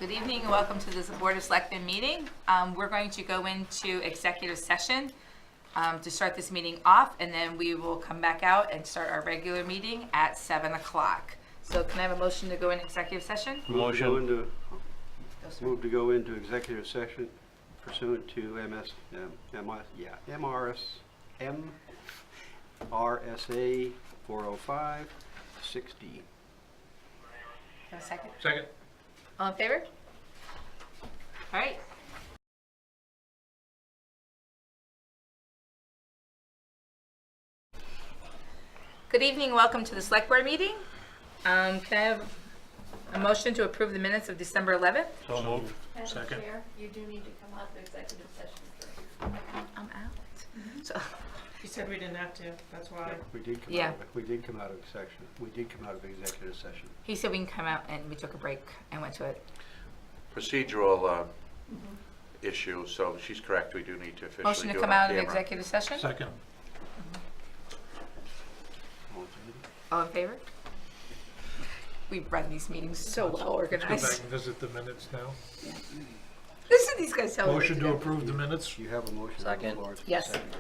Good evening and welcome to this Board of Selectmen meeting. We're going to go into executive session to start this meeting off, and then we will come back out and start our regular meeting at 7 o'clock. So can I have a motion to go into executive session? Move to go into executive session pursuant to MRSA 405 6D. A second. Second. All in favor? All right. Good evening. Welcome to the Select Board meeting. Can I have a motion to approve the minutes of December 11th? So moved. Madam Second. Chair, you do need to come out of executive session first. I'm out. So, You said we didn't have to, that's why. We did come Yeah. out. We did come out of section. We did come out of executive session. he said we can come out, and we took a break and went to it. Procedural issue, so she's correct, we do need to officially Motion to do it come on out of camera. executive session? Second. All in favor? All in favor? We run these meetings so well Let's go back organized. and visit the minutes now. Listen to these guys tell me what Motion to to do. approve the minutes. You have a motion on the floor. Yes. Second.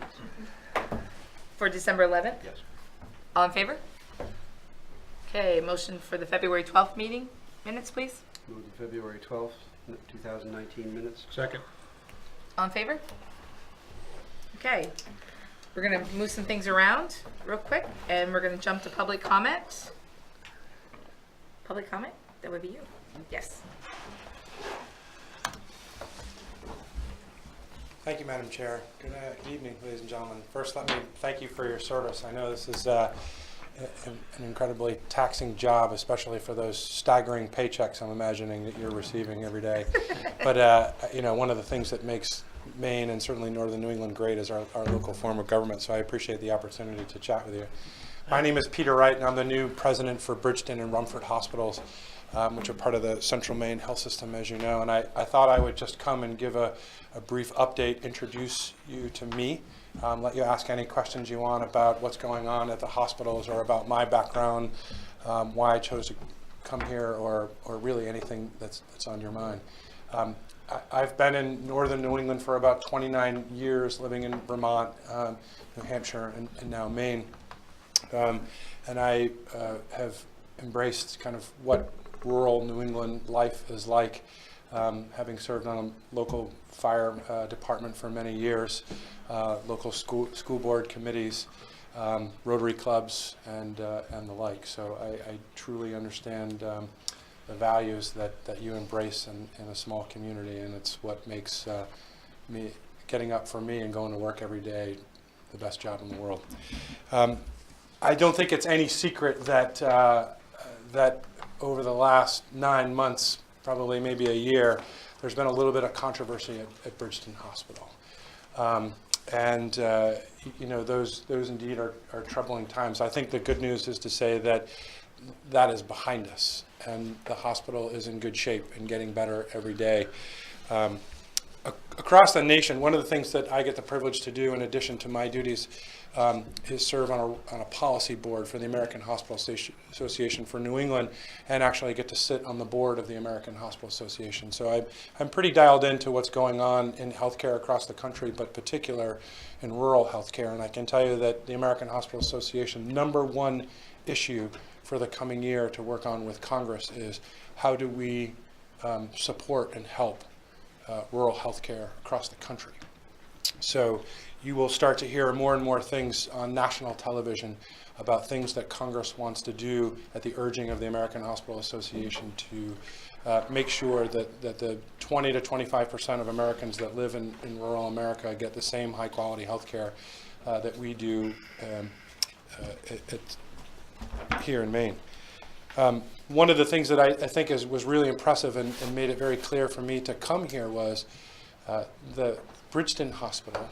For December 11th? Yes. All in favor? Okay, motion for the February 12th meeting minutes, please. Move the February 12th, 2019 minutes. Second. All in favor? Okay, we're gonna move some things around real quick, and we're gonna jump to public comment. Public comment? That would be you. Yes. Thank you, Madam Chair. Good evening, ladies and gentlemen. First, let me thank you for your service. I know this is an incredibly taxing job, especially for those staggering paychecks I'm imagining that you're receiving every day. But, you know, one of the things that makes Maine and certainly Northern New England great is our local form of government, so I appreciate the opportunity to chat with you. My name is Peter Wright, and I'm the new president for Bridgeton and Rumford Hospitals, which are part of the Central Maine Health System, as you know. And I thought I would just come and give a brief update, introduce you to me, let you ask any questions you want about what's going on at the hospitals or about my background, why I chose to come here, or really anything that's on your mind. I've been in Northern New England for about 29 years, living in Vermont, New Hampshire, and now Maine. And I have embraced kind of what rural New England life is like, having served on a local fire department for many years, local school board committees, Rotary clubs, and the like. So I truly understand the values that you embrace in a small community, and it's what makes me getting up for me and going to work every day the best job in the world. I don't think it's any secret that that over the last 9 months, probably maybe a year, there's been a little bit of controversy at Bridgeton Hospital. You know, those indeed are troubling times. I think the good news is to say that that is behind us, and the hospital is in good shape and getting better every day. Across the nation, one of the things that I get the privilege to do in addition to my duties is serve on a policy board for the American Hospital Association for New England, and actually get to sit on the board of the American Hospital Association. So I'm pretty dialed into what's going on in healthcare across the country, but particular in rural healthcare. And I can tell you that the American Hospital Association #1 issue for the coming year to work on with Congress is how do we support and help rural healthcare across the country. So you will start to hear more and more things on national television about things that Congress wants to do at the urging of the American Hospital Association to make sure that the 20 to 25% of Americans that live in rural America get the same high quality health care that we do here in Maine. One of the things that I think was really impressive and made it very clear for me to come here was the Bridgeton Hospital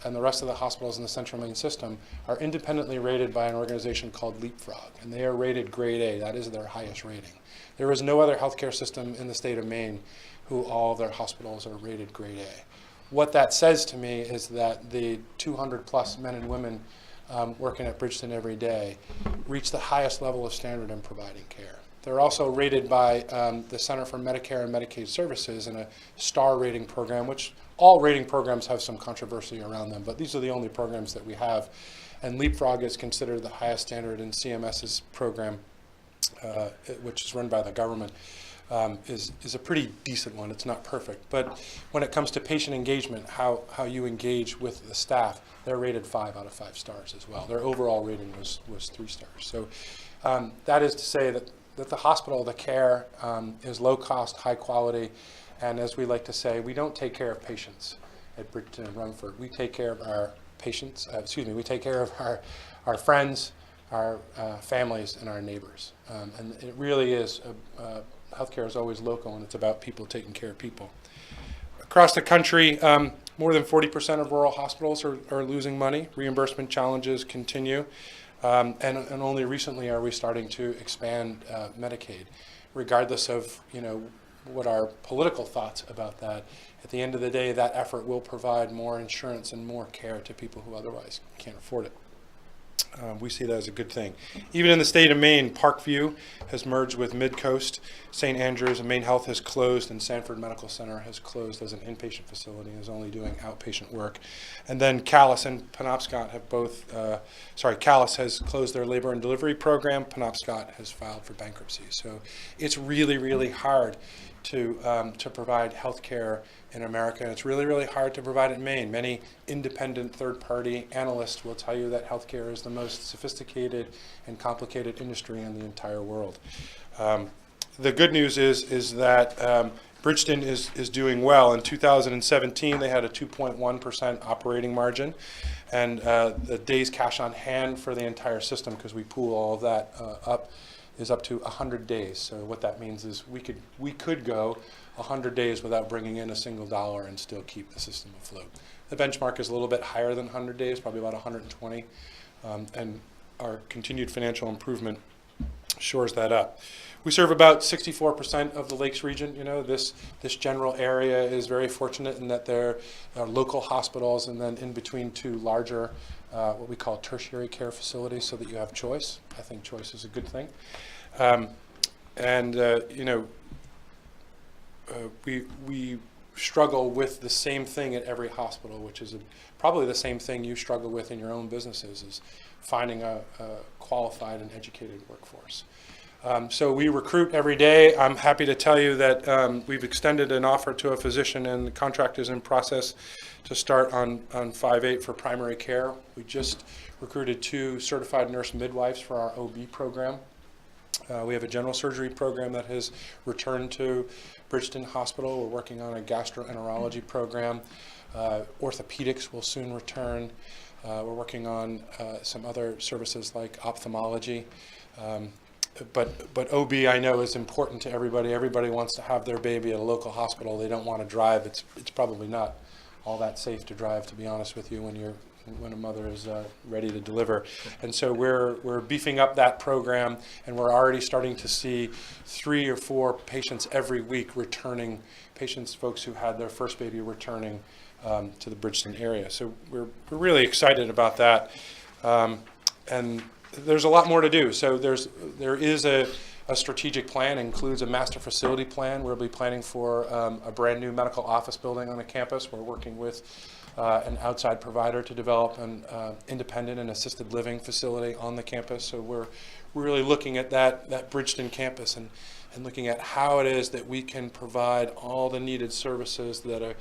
and the rest of the hospitals in the Central Maine system are independently rated by an organization called Leapfrog, and they are rated grade A. That is their highest rating. There is no other healthcare system in the state of Maine who all of their hospitals are rated grade A. What that says to me is that the 200 plus men and women working at Bridgeton every day reach the highest level of standard in providing care. They're also rated by the Center for Medicare and Medicaid Services in a star rating program, which all rating programs have some controversy around them, but these are the only programs that we have. And Leapfrog is considered the highest standard in CMS's program, which is run by the government, is a pretty decent one. It's not perfect. But when it comes to patient engagement, how you engage with the staff, they're rated 5 out of 5 stars as well. Their overall rating was 3 stars. So that is to say that the hospital, the care is low cost, high quality, and as we like to say, we don't take care of patients at Bridgeton and Rumford. We take care of our patients, we take care of our friends, our families, and our neighbors. And it really is, healthcare is always local, and it's about people taking care of people. Across the country, more than 40% of rural hospitals are losing money. Reimbursement challenges continue. And only recently are we starting to expand Medicaid, regardless of what our political thoughts about that. At the end of the day, that effort will provide more insurance and more care to people who otherwise can't afford it. We see that as a good thing. Even in the state of Maine, Parkview has merged with Midcoast. St. Andrews and Maine Health has closed, and Sanford Medical Center has closed as an inpatient facility and is only doing outpatient work. And then Calais and Penobscot have both, Calais has closed their labor and delivery program. Penobscot has filed for bankruptcy. So it's really, really hard to provide health care in America, and it's really, really hard to provide it in Maine. Many independent third-party analysts will tell you that healthcare is the most sophisticated and complicated industry in the entire world. The good news is that Bridgeton is doing well. In 2017, they had a 2.1% operating margin, and the days cash on hand for the entire system, because we pool all of that up, is up to 100 days. So what that means is we could go 100 days without bringing in a single dollar and still keep the system afloat. The benchmark is a little bit higher than 100 days, probably about 120, and our continued financial improvement shores that up. We serve about 64% of the Lakes region. This general area is very fortunate in that there are local hospitals, and then in between 2 larger what we call tertiary care facilities, so that you have choice. I think choice is a good thing. We struggle with the same thing at every hospital, which is probably the same thing you struggle with in your own businesses, is finding a qualified and educated workforce. So we recruit every day. I'm happy to tell you that we've extended an offer to a physician, and the contract is in process to start on 5/8 for primary care. We just recruited 2 certified nurse midwives for our OB program. We have a general surgery program that has returned to Bridgeton Hospital. We're working on a gastroenterology program. Orthopedics will soon return. We're working on some other services like ophthalmology. But OB, I know, is important to everybody. Everybody wants to have their baby at a local hospital. They don't want to drive. It's probably not all that safe to drive, to be honest with you, when a mother is ready to deliver. And so we're beefing up that program, and we're already starting to see 3 or 4 patients every week returning, folks who had their first baby returning to the Bridgeton area. So we're really excited about that. And there's a lot more to do. So there is a strategic plan, includes a master facility plan. We'll be planning for a brand new medical office building on the campus. We're working with an outside provider to develop an independent and assisted living facility on the campus. So we're really looking at that Bridgeton campus and looking at how it is that we can provide all the needed services that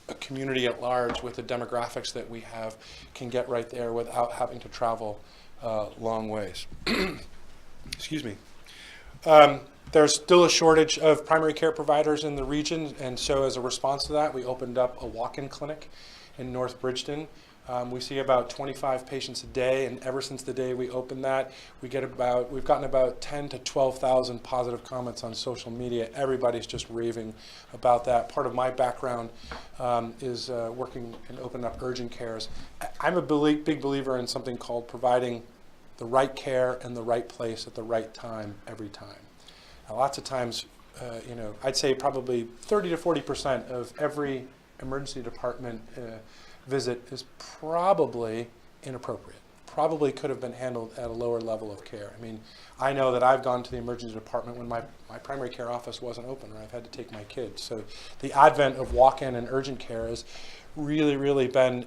a community at large, with the demographics that we have, can get right there without having to travel long ways. Excuse me. There's still a shortage of primary care providers in the region, and so as a response to that, we opened up a walk-in clinic in North Bridgeton. We see about 25 patients a day, and ever since the day we opened that, we've gotten about 10 to 12,000 positive comments on social media. Everybody's just raving about that. Part of my background is working and opening up urgent cares. I'm a big believer in something called providing the right care in the right place at the right time every time. Now, lots of times, I'd say probably 30 to 40% of every emergency department visit is probably inappropriate, probably could have been handled at a lower level of care. I mean, I know that I've gone to the emergency department when my primary care office wasn't open, or I've had to take my kids. So the advent of walk-in and urgent care has really been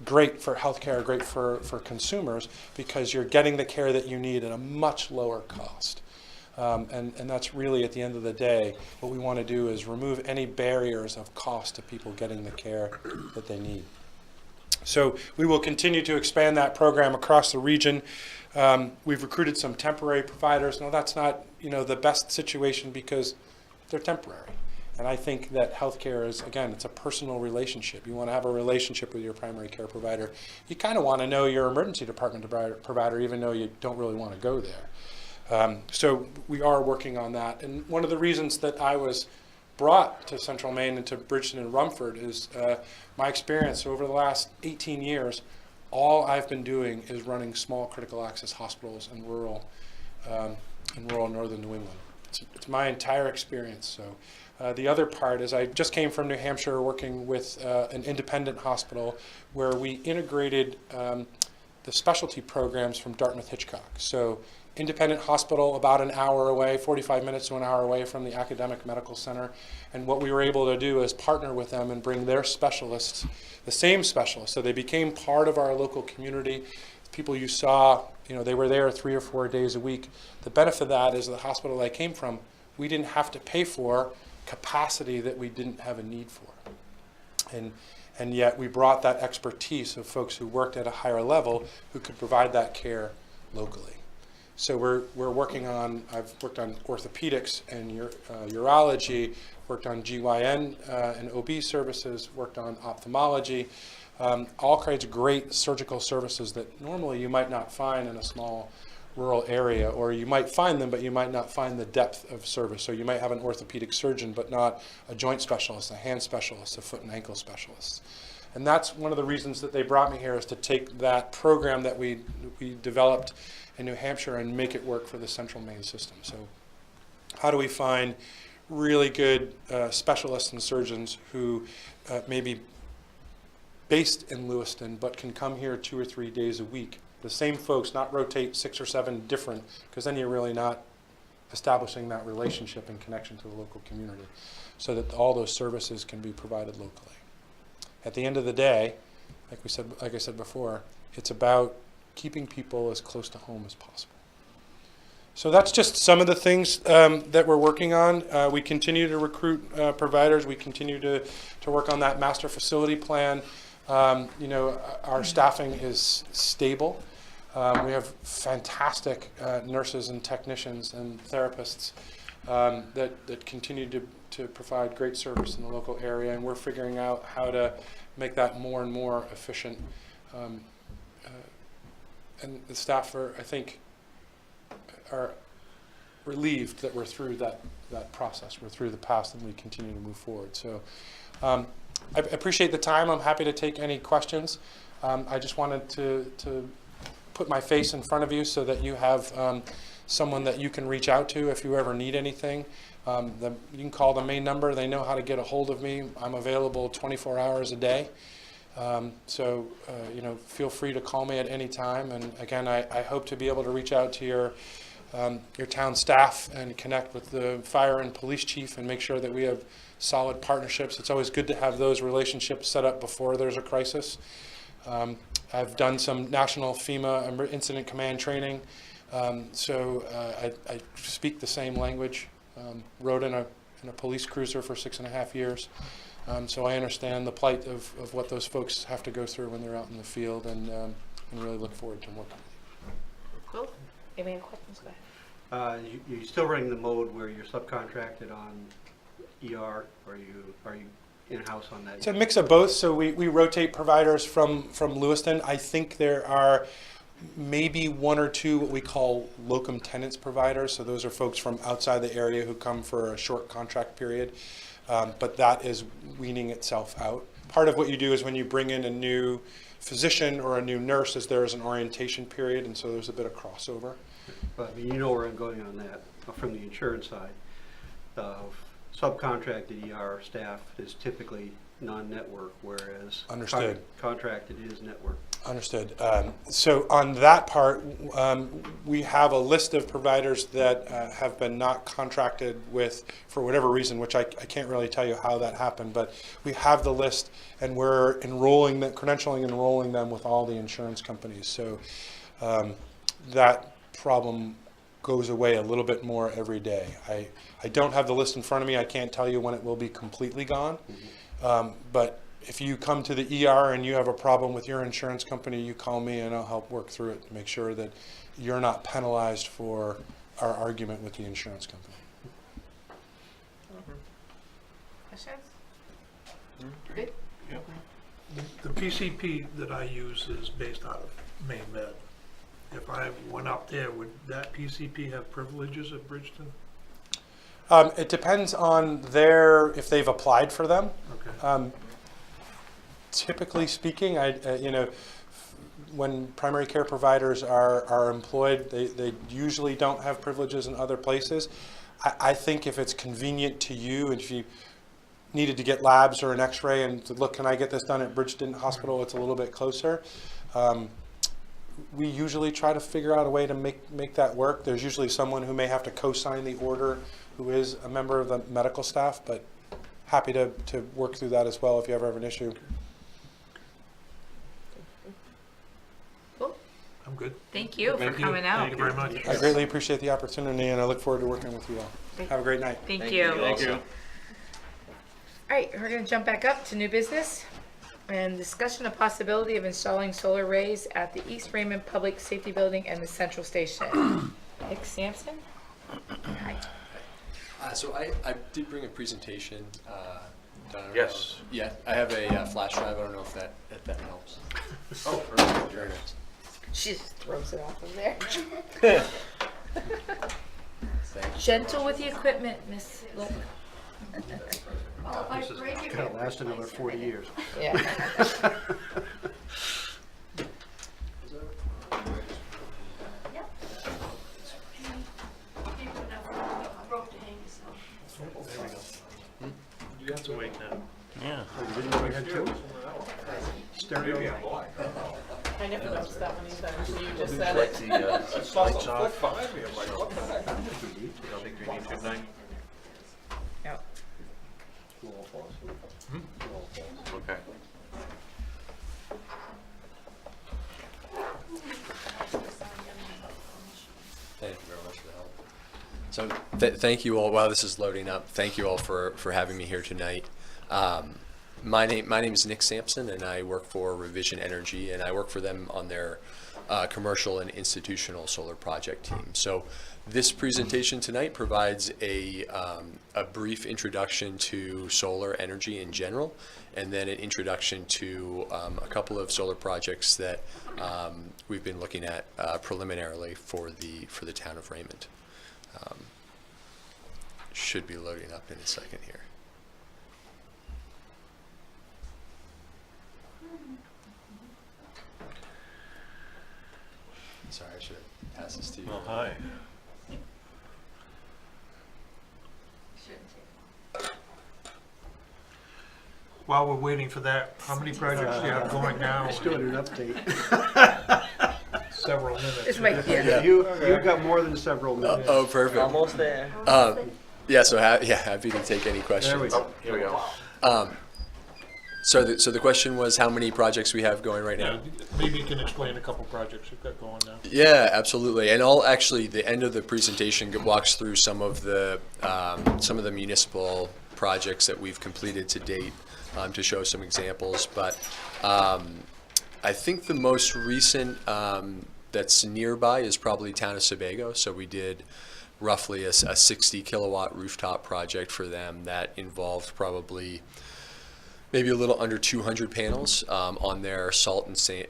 great for healthcare, great for consumers, because you're getting the care that you need at a much lower cost. And that's really, at the end of the day, what we want to do is remove any barriers of cost to people getting the care that they need. So we will continue to expand that program across the region. We've recruited some temporary providers. Now, that's not, the best situation because they're temporary. And I think that healthcare is, again, it's a personal relationship. You want to have a relationship with your primary care provider. You kind of want to know your emergency department provider, even though you don't really want to go there. So we are working on that. And one of the reasons that I was brought to Central Maine and to Bridgeton and Rumford is my experience over the last 18 years. All I've been doing is running small critical access hospitals in rural northern New England. It's my entire experience. So the other part is I just came from New Hampshire working with an independent hospital where we integrated the specialty programs from Dartmouth-Hitchcock. So independent hospital about an hour away, 45 minutes to an hour away from the academic medical center. And what we were able to do is partner with them and bring their specialists, the same specialists. So they became part of our local community. People you saw, they were there 3 or 4 days a week. The benefit of that is the hospital I came from, we didn't have to pay for capacity that we didn't have a need for. And yet we brought that expertise of folks who worked at a higher level who could provide that care locally. So we're working on, I've worked on orthopedics and urology, worked on GYN and OB services, worked on ophthalmology, all kinds of great surgical services that normally you might not find in a small rural area, or you might find them, but you might not find the depth of service. So you might have an orthopedic surgeon, but not a joint specialist, a hand specialist, a foot and ankle specialist. And that's one of the reasons that they brought me here, is to take that program that we developed in New Hampshire and make it work for the Central Maine system. So how do we find really good specialists and surgeons who may be based in Lewiston but can come here 2 or 3 days a week? The same folks, not rotate 6 or 7 different, because then you're really not establishing that relationship and connection to the local community, so that all those services can be provided locally. At the end of the day, like I said before, it's about keeping people as close to home as possible. So that's just some of the things that we're working on. We continue to recruit providers. We continue to work on that master facility plan. Our staffing is stable. We have fantastic nurses and technicians and therapists that continue to provide great service in the local area, and we're figuring out how to make that more and more efficient. And the staff I think, are relieved that we're through that process. We're through the past, and we continue to move forward. So I appreciate the time. I'm happy to take any questions. I just wanted to put my face in front of you so that you have someone that you can reach out to if you ever need anything. You can call the main number. They know how to get a hold of me. I'm available 24 hours a day. So feel free to call me at any time. And again, I hope to be able to reach out to your town staff and connect with the fire and police chief and make sure that we have solid partnerships. It's always good to have those relationships set up before there's a crisis. I've done some national FEMA incident command training, so I speak the same language. Rode in a police cruiser for 6.5 years, so I understand the plight of what those folks have to go through when they're out in the field, and really look forward to working with you. Cool. Any questions? Go ahead. You're still running the mode where you're subcontracted on ER, or are you in-house on that? It's a mix of both. So we rotate providers from Lewiston. I think there are maybe 1 or 2 what we call locum tenens providers. So those are folks from outside the area who come for a short contract period. But that is weaning itself out. Part of what you do is when you bring in a new physician or a new nurse, is there is an orientation period, and so there's a bit of crossover. But you know where I'm going on that from the insurance side. Subcontracted ER staff is typically non-network, whereas Understood. contracted is network. Understood. So on that part, we have a list of providers that have been not contracted with for whatever reason, which I can't really tell you how that happened, but we have the list and we're enrolling them, credentialing and enrolling them with all the insurance companies. So that problem goes away a little bit more every day. I don't have the list in front of me. I can't tell you when it will be completely gone. But if you come to the ER and you have a problem with your insurance company, you call me and I'll help work through it to make sure that you're not penalized for our argument with the insurance company. Questions? Yep. The PCP that I use is based out of Maine Med. If I went up there, would that PCP have privileges at Bridgeton? It depends on if they've applied for them. Okay. Typically speaking, when primary care providers are employed, they usually don't have privileges in other places. I think if it's convenient to you, and if you needed to get labs or an x-ray and to look, can I get this done at Bridgeton Hospital? It's a little bit closer. We usually try to figure out a way to make that work. There's usually someone who may have to co-sign the order who is a member of the medical staff, but happy to work through that as well if you ever have an issue. Cool. I'm good. Thank you for Thank you. coming out. Thank you very much. I greatly appreciate the opportunity and I look forward to working with you all. Have a great night. Thank you. Thank you. All right, we're going to jump back up to new business and discussion of possibility of installing solar arrays at the East Raymond Public Safety Building and the Central Station. Nick Sampson? Hi. So I did bring a presentation. Don, I don't Yes. know. Yeah, I have a flash drive. I don't know if that helps. Oh, perfect. Very nice. She just throws it off of there. Thank you. Gentle with the equipment, Miss. Look. Well, if I break it, It'll last another 40 years. Yeah. yeah. Keep enough rope to hang yourself. There we go. You have to wait now. Oh, you didn't know we had two? Stereo? I never noticed that one either, until you just said it. Lights off. I don't think we need to tonight. Yep. Okay. Thank you very much for the help. So thank you all. While this is loading up, thank you all for having me here tonight. My name is Nick Sampson, and I work for Revision Energy, and I work for them on their commercial and institutional solar project team. So this presentation tonight provides a brief introduction to solar energy in general, and then an introduction to a couple of solar projects that we've been looking at preliminarily for the town of Raymond. Should be loading up in a second here. Sorry, I should have passed this to you. Oh, hi. Shouldn't take While we're waiting for that, how many projects do you have going now? Just doing an update. Several minutes. It's right here. Yeah. You've got more than several minutes. Oh, perfect. Almost there. Yeah, so happy to take any questions. There we go. Here we go. So the question was how many projects we have going right now? Yeah, maybe you can explain a couple projects you've got going now. Yeah, absolutely. And the end of the presentation walks through some of the municipal projects that we've completed to date to show some examples. But I think the most recent that's nearby is probably Town of Sebago. So we did roughly a 60 kilowatt rooftop project for them that involved probably maybe a little under 200 panels on their salt and sand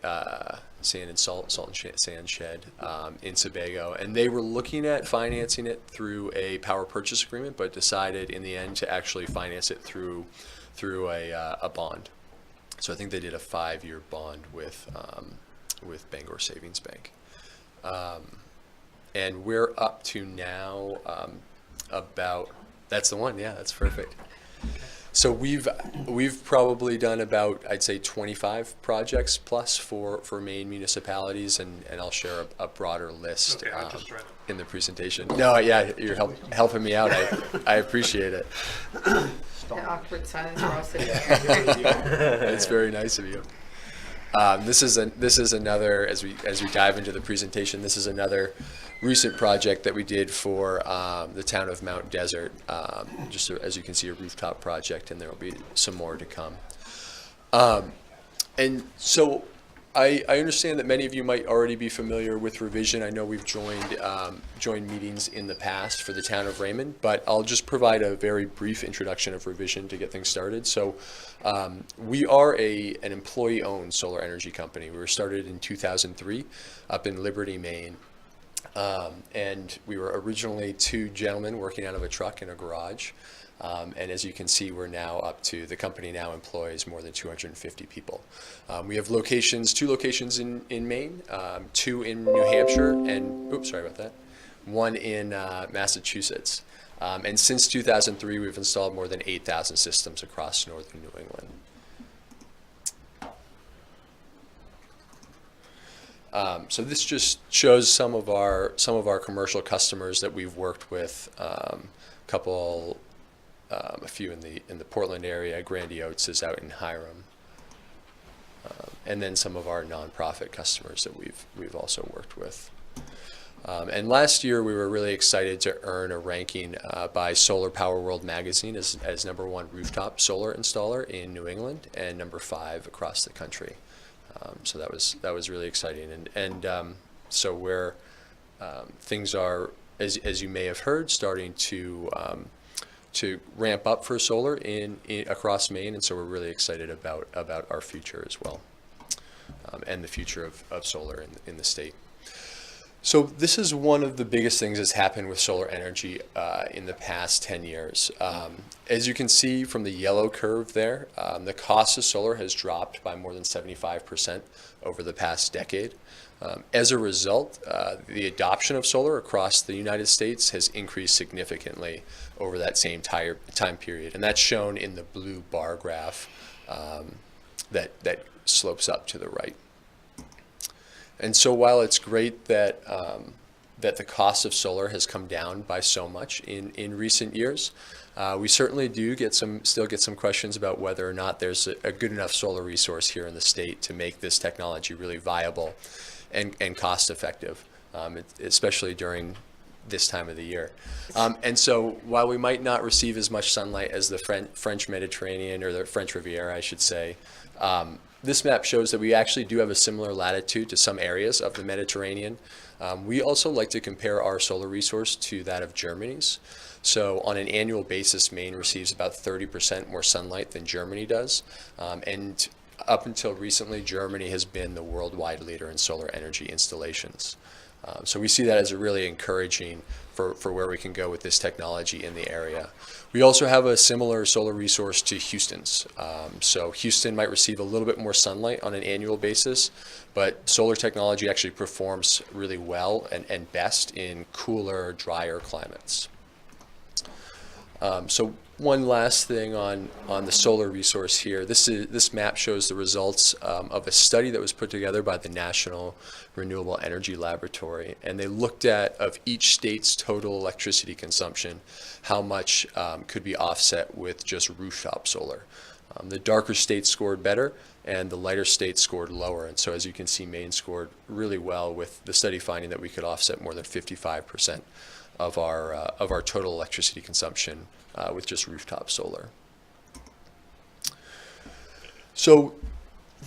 and sand shed in Sebago, and they were looking at financing it through a power purchase agreement, but decided in the end to actually finance it through a bond. So I think they did a 5-year bond with Bangor Savings Bank, and we're up to now about, that's the one, yeah, that's perfect. So we've probably done about, I'd say, 25 projects plus for Maine municipalities, and I'll share a broader list Okay, I'm just trying to. in the presentation. No, yeah, you're helping me out. I appreciate it. The awkward silence we're all sitting there. It's very nice of you. This is another, as we dive into the presentation, this is another recent project that we did for the town of Mount Desert. Just as you can see, a rooftop project, and there will be some more to come. And so I understand that many of you might already be familiar with Revision. I know we've joined meetings in the past for the town of Raymond, but I'll just provide a very brief introduction of Revision to get things started. So we are an employee-owned solar energy company. We were started in 2003 up in Liberty, Maine. And we were originally two gentlemen working out of a truck in a garage. And as you can see, we're now up to, the company now employs more than 250 people. We have two locations in Maine, two in New Hampshire, and, oops, sorry about that, one in Massachusetts. And since 2003, we've installed more than 8,000 systems across northern New England. So this just shows some of our commercial customers that we've worked with. A few in the Portland area. Grandy Oats is out in Hiram, and then some of our nonprofit customers that we've also worked with. And last year we were really excited to earn a ranking by Solar Power World magazine as #1 rooftop solar installer in New England and #5 across the country. So that was really exciting, and so where things are, as you may have heard, starting to ramp up for solar in across Maine, and so we're really excited about our future as well, and the future of solar in the state. So this is one of the biggest things that's happened with solar energy in the past 10 years. As you can see from the yellow curve there, the cost of solar has dropped by more than 75% over the past decade. As a result, the adoption of solar across the United States has increased significantly over that same time period, and that's shown in the blue bar graph that slopes up to the right. And so while it's great that the cost of solar has come down by so much in recent years, we certainly do still get some questions about whether or not there's a good enough solar resource here in the state to make this technology really viable and cost effective, especially during this time of the year. And so while we might not receive as much sunlight as the French Mediterranean, or the French Riviera, I should say, this map shows that we actually do have a similar latitude to some areas of the Mediterranean. We also like to compare our solar resource to that of Germany's. So on an annual basis, Maine receives about 30% more sunlight than Germany does. And up until recently, Germany has been the worldwide leader in solar energy installations. So we see that as a really encouraging for where we can go with this technology in the area. We also have a similar solar resource to Houston's. So Houston might receive a little bit more sunlight on an annual basis, but solar technology actually performs really well and best in cooler, drier climates. So one last thing on the solar resource here. This map shows the results of a study that was put together by the National Renewable Energy Laboratory, and they looked at, of each state's total electricity consumption, how much could be offset with just rooftop solar. The darker states scored better, and the lighter states scored lower. And so as you can see, Maine scored really well, with the study finding that we could offset more than 55% of our total electricity consumption with just rooftop solar. So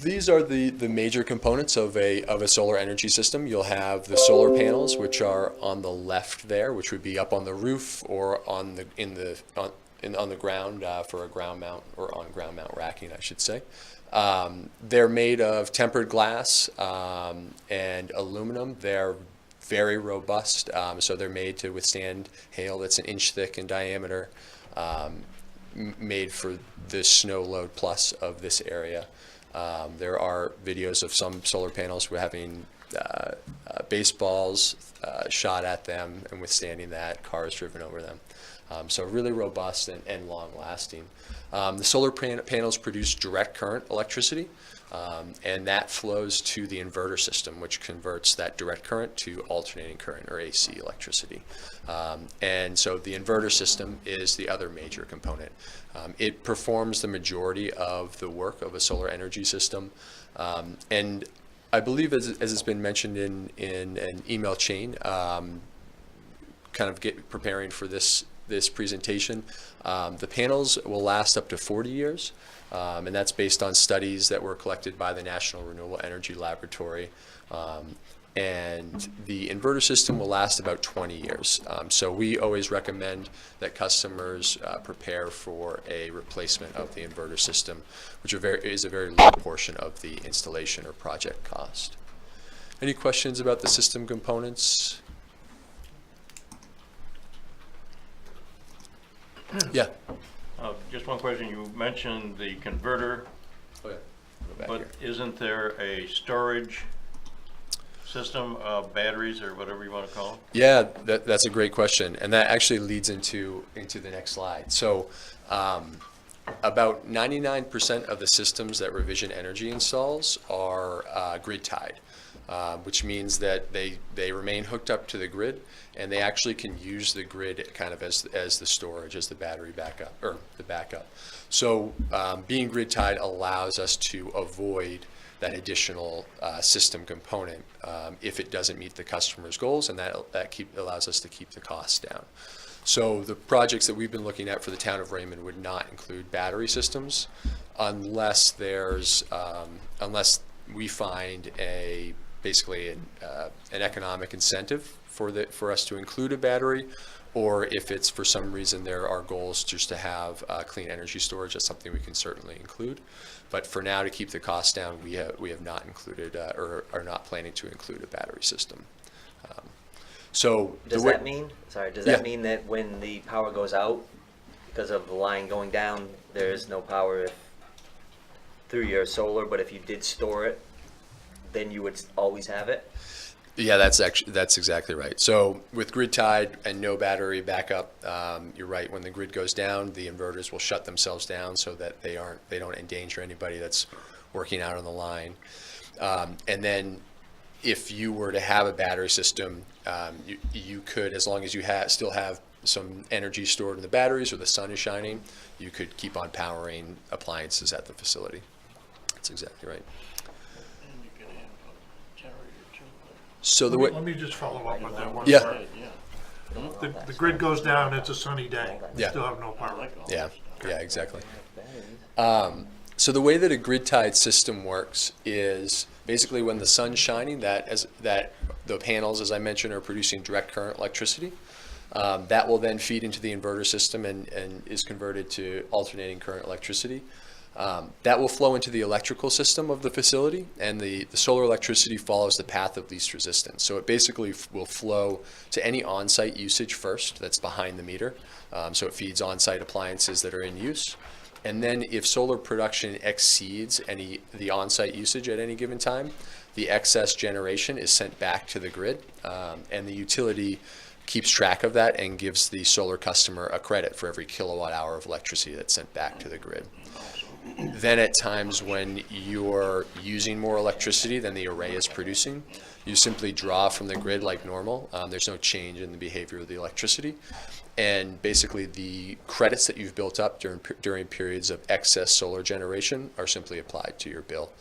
these are the major components of a solar energy system. You'll have the solar panels, which are on the left there, which would be up on the roof or on the ground for a ground mount, or on ground mount racking, I should say. They're made of tempered glass and aluminum. They're very robust, so they're made to withstand hail that's an inch thick in diameter, made for the snow load plus of this area. There are videos of some solar panels having baseballs shot at them and withstanding that, cars driven over them. So really robust and long-lasting. The solar panels produce direct current electricity, and that flows to the inverter system, which converts that direct current to alternating current, or AC electricity. And so the inverter system is the other major component. It performs the majority of the work of a solar energy system. And I believe, as it's been mentioned in an email chain, kind of preparing for this presentation, the panels will last up to 40 years, and that's based on studies that were collected by the National Renewable Energy Laboratory. And the inverter system will last about 20 years. So we always recommend that customers prepare for a replacement of the inverter system, which is a very low portion of the installation or project cost. Any questions about the system components? Yeah. Just one question. You mentioned the converter, Oh, yeah. Go back but here. isn't there a storage system of batteries or whatever you want to call it? Yeah, that's a great question, and that actually leads into the next slide. So, about 99% of the systems that Revision Energy installs are grid tied, which means that they remain hooked up to the grid, and they actually can use the grid kind of as the storage, as the battery backup, or the backup. So, being grid tied allows us to avoid that additional system component if it doesn't meet the customer's goals, and that allows us to keep the costs down. So the projects that we've been looking at for the town of Raymond would not include battery systems unless we find basically an economic incentive for us to include a battery, or if it's for some reason there are goals just to have clean energy storage. That's something we can certainly include. But for now, to keep the costs down, we have not included or are not planning to include a battery system. So Does that mean that when the power goes out because of the line going down, there is no power through your solar, but if you did store it, then you would always have it? Yeah, that's exactly right. So with grid tied and no battery backup, you're right. When the grid goes down, the inverters will shut themselves down so that they don't endanger anybody that's working out on the line. And then if you were to have a battery system, you could, as long as you still have some energy stored in the batteries or the sun is shining, you could keep on powering appliances at the facility. That's exactly right. And you can have a generator too. So the way, Let me just follow up on that one. Yeah. part. The grid goes down, it's a sunny day. You Yeah. still have no power. yeah, exactly. So the way that a grid-tied system works is basically when the sun's shining, that the panels, as I mentioned, are producing direct current electricity. That will then feed into the inverter system and is converted to alternating current electricity. That will flow into the electrical system of the facility, and the solar electricity follows the path of least resistance. So it basically will flow to any on-site usage first that's behind the meter. So it feeds on-site appliances that are in use. And then if solar production exceeds the on-site usage at any given time, the excess generation is sent back to the grid, and the utility keeps track of that and gives the solar customer a credit for every kilowatt hour of electricity that's sent back to the grid. Then at times when you're using more electricity than the array is producing, you simply draw from the grid like normal. There's no change in the behavior of the electricity. And basically the credits that you've built up during periods of excess solar generation are simply applied to your bill.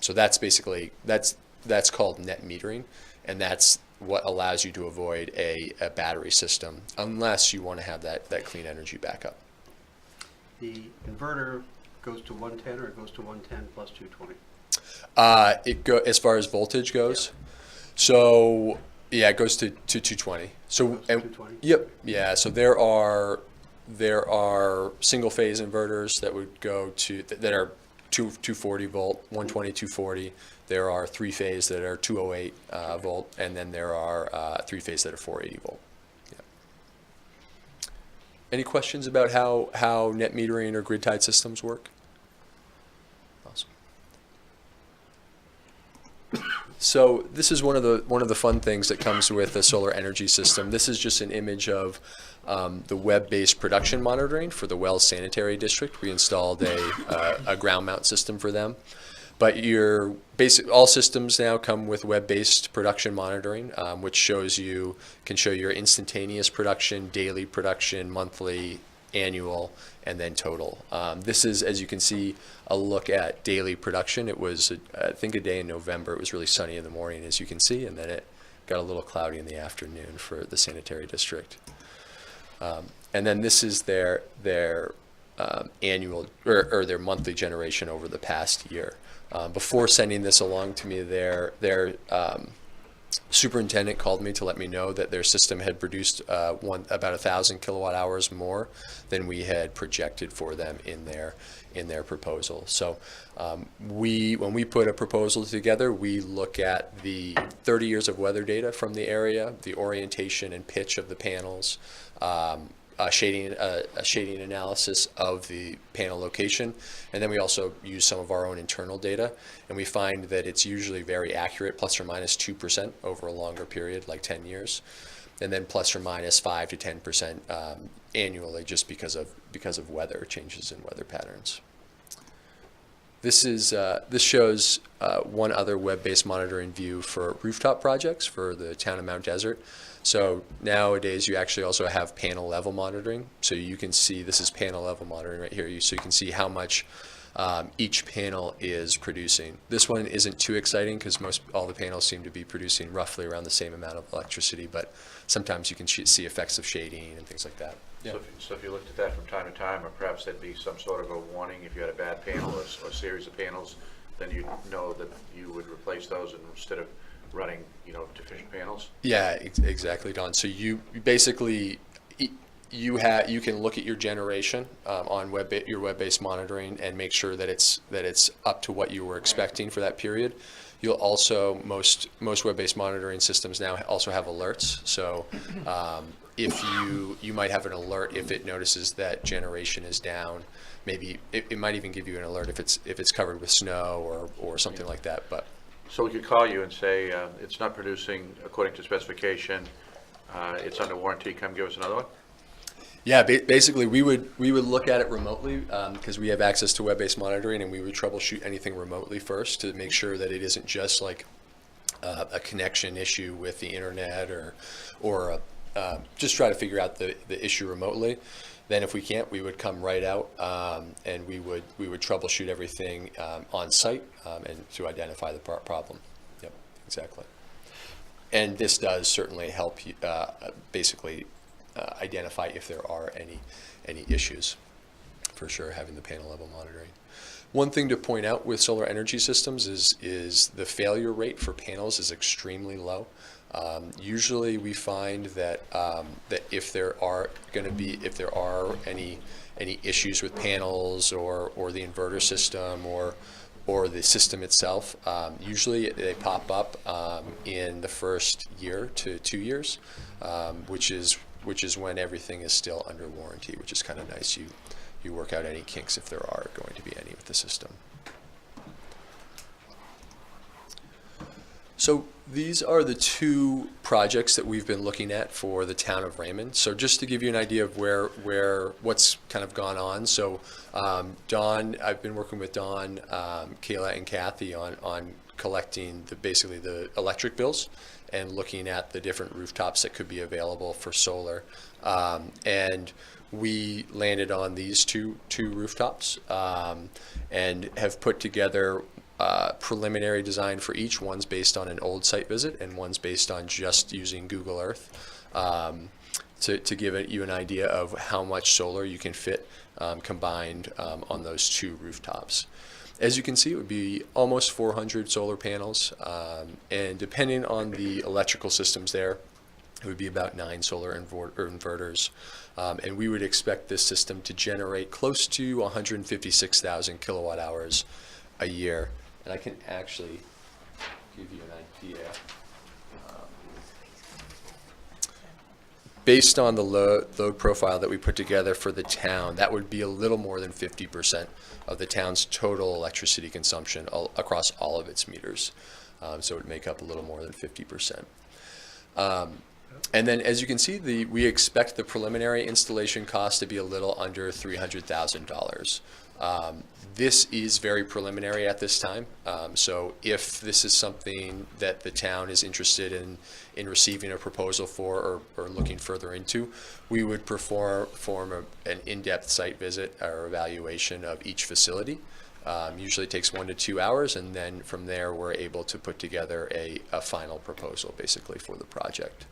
So that's basically, that's called net metering, and that's what allows you to avoid a battery system unless you want to have that clean energy backup. The inverter goes to 110 or it goes to 110 plus 220? As far as voltage goes. So yeah, it goes to 220. So Goes to 220? Yep. Yeah. So there are single phase inverters that would go to that are 240 volt, 120, 240. There are 3-phase that are 208 volt, and then there are 3-phase that are 480 volt. Yeah. Any questions about how net metering or grid tied systems work? Awesome. So this is one of the fun things that comes with a solar energy system. This is just an image of the web-based production monitoring for the Wells Sanitary District. We installed a ground mount system for them. But all systems now come with web-based production monitoring, which can show your instantaneous production, daily production, monthly, annual, and then total. This is, as you can see, a look at daily production. It was, I think, a day in November. It was really sunny in the morning, as you can see, and then it got a little cloudy in the afternoon for the sanitary district. And then this is their annual or their monthly generation over the past year. Before sending this along to me, their superintendent called me to let me know that their system had produced about 1,000 kilowatt hours more than we had projected for them in their proposal. So when we put a proposal together, we look at the 30 years of weather data from the area, the orientation and pitch of the panels, a shading analysis of the panel location, and then we also use some of our own internal data, and we find that it's usually very accurate, plus or minus 2% over a longer period, like 10 years, and then plus or minus 5 to 10% annually, just because of weather changes in weather patterns. This shows one other web-based monitoring view for rooftop projects for the town of Mount Desert. So nowadays you actually also have panel level monitoring. So you can see, this is panel level monitoring right here. So you can see how much each panel is producing. This one isn't too exciting because all the panels seem to be producing roughly around the same amount of electricity, but sometimes you can see effects of shading and things like that. Yeah. So if you looked at that from time to time, or perhaps there'd be some sort of a warning if you had a bad panel or a series of panels, then you'd know that you would replace those and instead of running, deficient panels? Yeah, exactly, Don. So you basically, you can look at your generation on your web-based monitoring and make sure that it's up to what you were expecting for that period. You'll also, most web-based monitoring systems now also have alerts. So if you might have an alert if it notices that generation is down. Maybe it might even give you an alert if it's covered with snow or something like that. But so we could call you and say it's not producing according to specification. It's under warranty. Come give us another one. Yeah, basically we would look at it remotely because we have access to web-based monitoring, and we would troubleshoot anything remotely first to make sure that it isn't just like a connection issue with the internet or just try to figure out the issue remotely. Then if we can't, we would come right out and we would troubleshoot everything on site and to identify the problem. Yep, exactly. And this does certainly help you basically identify if there are any issues, for sure, having the panel level monitoring. One thing to point out with solar energy systems is the failure rate for panels is extremely low. Usually we find that that if there are any issues with panels or the inverter system or the system itself, usually they pop up in the first year to 2 years, which is when everything is still under warranty, which is kind of nice. You work out any kinks if there are going to be any with the system. So these are the two projects that we've been looking at for the town of Raymond. So just to give you an idea of what's kind of gone on. So Dawn, I've been working with Dawn, Kayla, and Kathy on collecting basically the electric bills and looking at the different rooftops that could be available for solar. And we landed on these two rooftops and have put together preliminary design for each. One's based on an old site visit and one's based on just using Google Earth to give you an idea of how much solar you can fit combined on those two rooftops. As you can see, it would be almost 400 solar panels, and depending on the electrical systems there, it would be about 9 solar inverters. And we would expect this system to generate close to 156,000 kilowatt hours a year. And I can actually give you an idea. Based on the load profile that we put together for the town, that would be a little more than 50% of the town's total electricity consumption across all of its meters. So it would make up a little more than 50%. And then, as you can see, we expect the preliminary installation cost to be a little under $300,000. This is very preliminary at this time. So if this is something that the town is interested in receiving a proposal for or looking further into, we would perform an in-depth site visit or evaluation of each facility. Usually takes 1 to 2 hours, and then from there we're able to put together a final proposal basically for the project.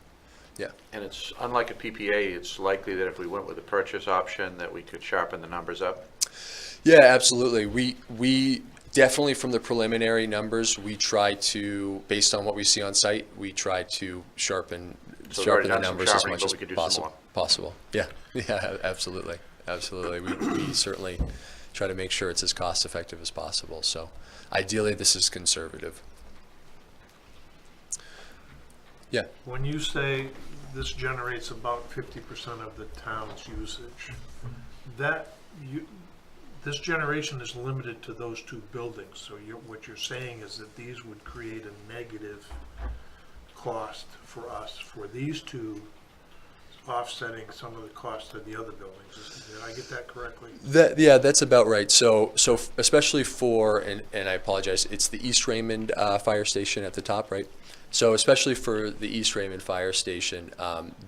Yeah. And it's unlike a PPA, it's likely that if we went with the purchase option that we could sharpen the numbers up. Yeah, absolutely. We definitely, from the preliminary numbers, we try to, based on what we see on site, we try to sharpen So we've already the done some numbers as sharpening, much but as we could do some more. possible. Yeah, yeah, absolutely, absolutely. We certainly try to make sure it's as cost effective as possible. So ideally, this is conservative. Yeah. When you say this generates about 50% of the town's usage, this generation is limited to those 2 buildings. So what you're saying is that these would create a negative cost for us for these 2, offsetting some of the cost of the other buildings. Did I get that correctly? Yeah, that's about right. So especially for, and I apologize, it's the East Raymond Fire Station at the top, right? So especially for the East Raymond Fire Station,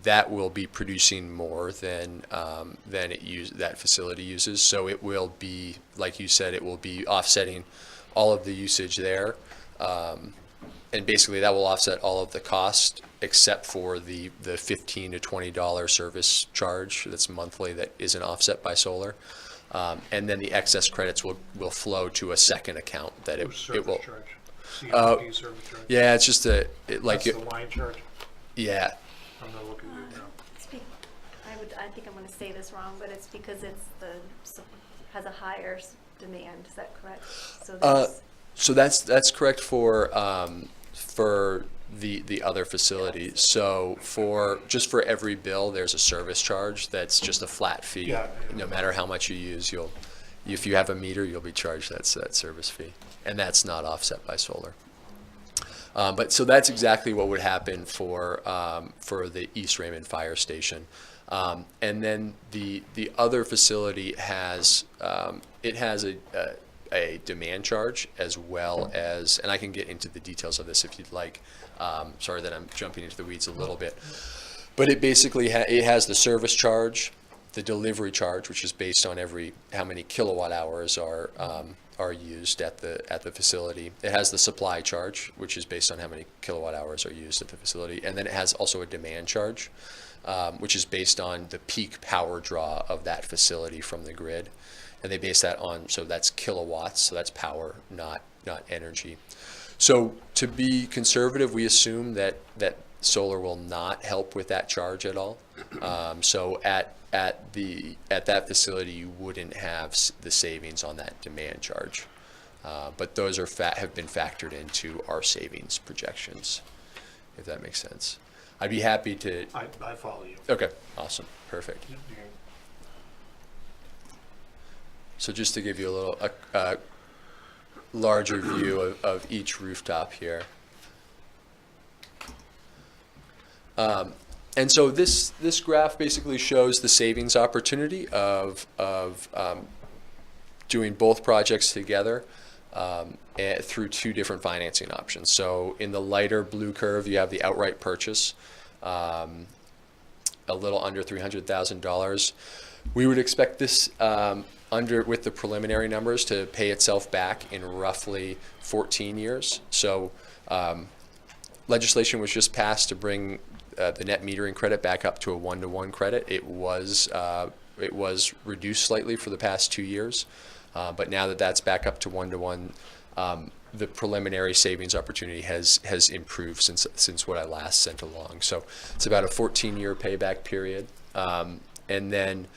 that will be producing more than that facility uses. So it will be, like you said, it will be offsetting all of the usage there, and basically that will offset all of the cost except for the $15 to $20 service charge that's monthly that isn't offset by solar, and then the excess credits will flow to a second account that it will. Charge. CMP service charge. Yeah, it's just That's the line charge. Yeah. I'm gonna look at you now. I think I'm gonna say this wrong, but it's because has a higher demand. Is that correct? So that's correct for the other facility. So just for every bill, there's a service charge that's just a flat fee. Yeah. No matter how much you use, if you have a meter, you'll be charged that service fee, and that's not offset by solar. But so that's exactly what would happen for the East Raymond Fire Station. And then the other facility has a demand charge as well as, and I can get into the details of this if you'd like. Sorry that I'm jumping into the weeds a little bit, but it basically it has the service charge, the delivery charge, which is based on how many kilowatt hours are used at the facility. It has the supply charge, which is based on how many kilowatt hours are used at the facility, and then it has also a demand charge, which is based on the peak power draw of that facility from the grid, and they base that on, so that's kilowatts, so that's power, not energy. So to be conservative, we assume that solar will not help with that charge at all. So at that facility, you wouldn't have the savings on that demand charge, but those have been factored into our savings projections, if that makes sense. I'd be happy to. I follow you. Okay, awesome, perfect. So just to give you a little larger view of each rooftop here. And so this graph basically shows the savings opportunity of doing both projects together through 2 different financing options. So in the lighter blue curve, you have the outright purchase, a little under $300,000. We would expect this with the preliminary numbers to pay itself back in roughly 14 years. So legislation was just passed to bring the net metering credit back up to a 1-to-1 credit. It was reduced slightly for the past 2 years, but now that that's back up to 1-to-1, the preliminary savings opportunity has improved since what I last sent along. So it's about a 14-year payback period, and then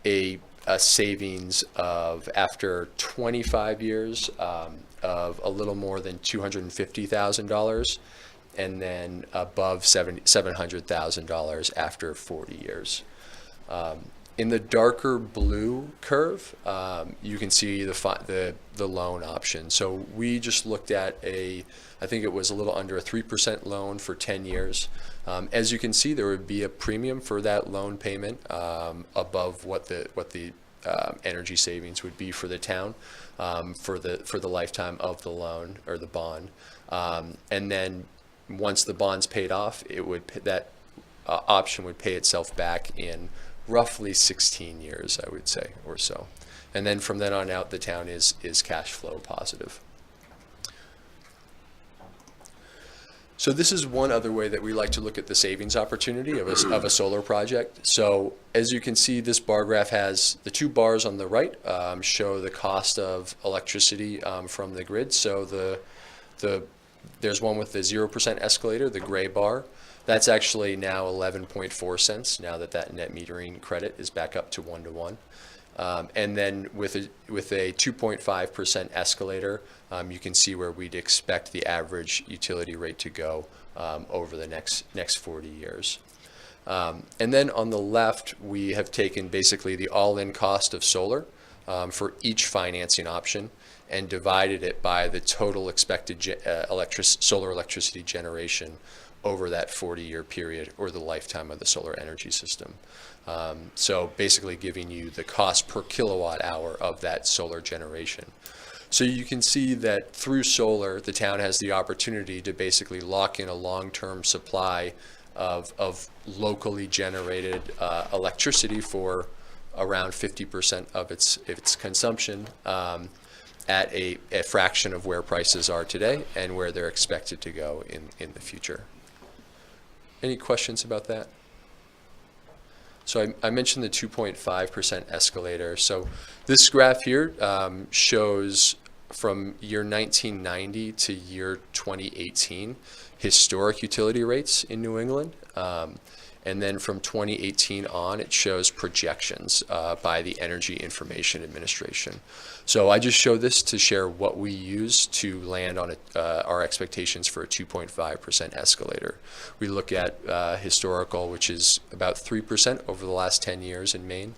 a savings of, after 25 years, of a little more than $250,000, and then above $700,000 after 40 years. In the darker blue curve, you can see the loan option. So we just looked at I think it was a little under a 3% loan for 10 years. As you can see, there would be a premium for that loan payment above what the energy savings would be for the town for the lifetime of the loan or the bond. And then once the bond's paid off, that option would pay itself back in roughly 16 years, I would say, or so. And then from then on out, the town is cash flow positive. So this is one other way that we like to look at the savings opportunity of a solar project. So as you can see, this bar graph has the two bars on the right show the cost of electricity from the grid. So there's one with the 0% escalator, the gray bar. That's actually now 11.4 cents now that net metering credit is back up to 1-to-1. And then with a 2.5% escalator, you can see where we'd expect the average utility rate to go over the next 40 years. And then on the left, we have taken basically the all-in cost of solar for each financing option and divided it by the total expected solar electricity generation over that 40-year period or the lifetime of the solar energy system. So basically giving you the cost per kilowatt hour of that solar generation. So you can see that through solar, the town has the opportunity to basically lock in a long-term supply of locally generated electricity for around 50% of its consumption at a fraction of where prices are today and where they're expected to go in the future. Any questions about that? So I mentioned the 2.5% escalator. So this graph here shows from year 1990 to year 2018 historic utility rates in New England. And then from 2018 on, it shows projections by the Energy Information Administration. So I just show this to share what we use to land on our expectations for a 2.5% escalator. We look at historical, which is about 3% over the last 10 years in Maine,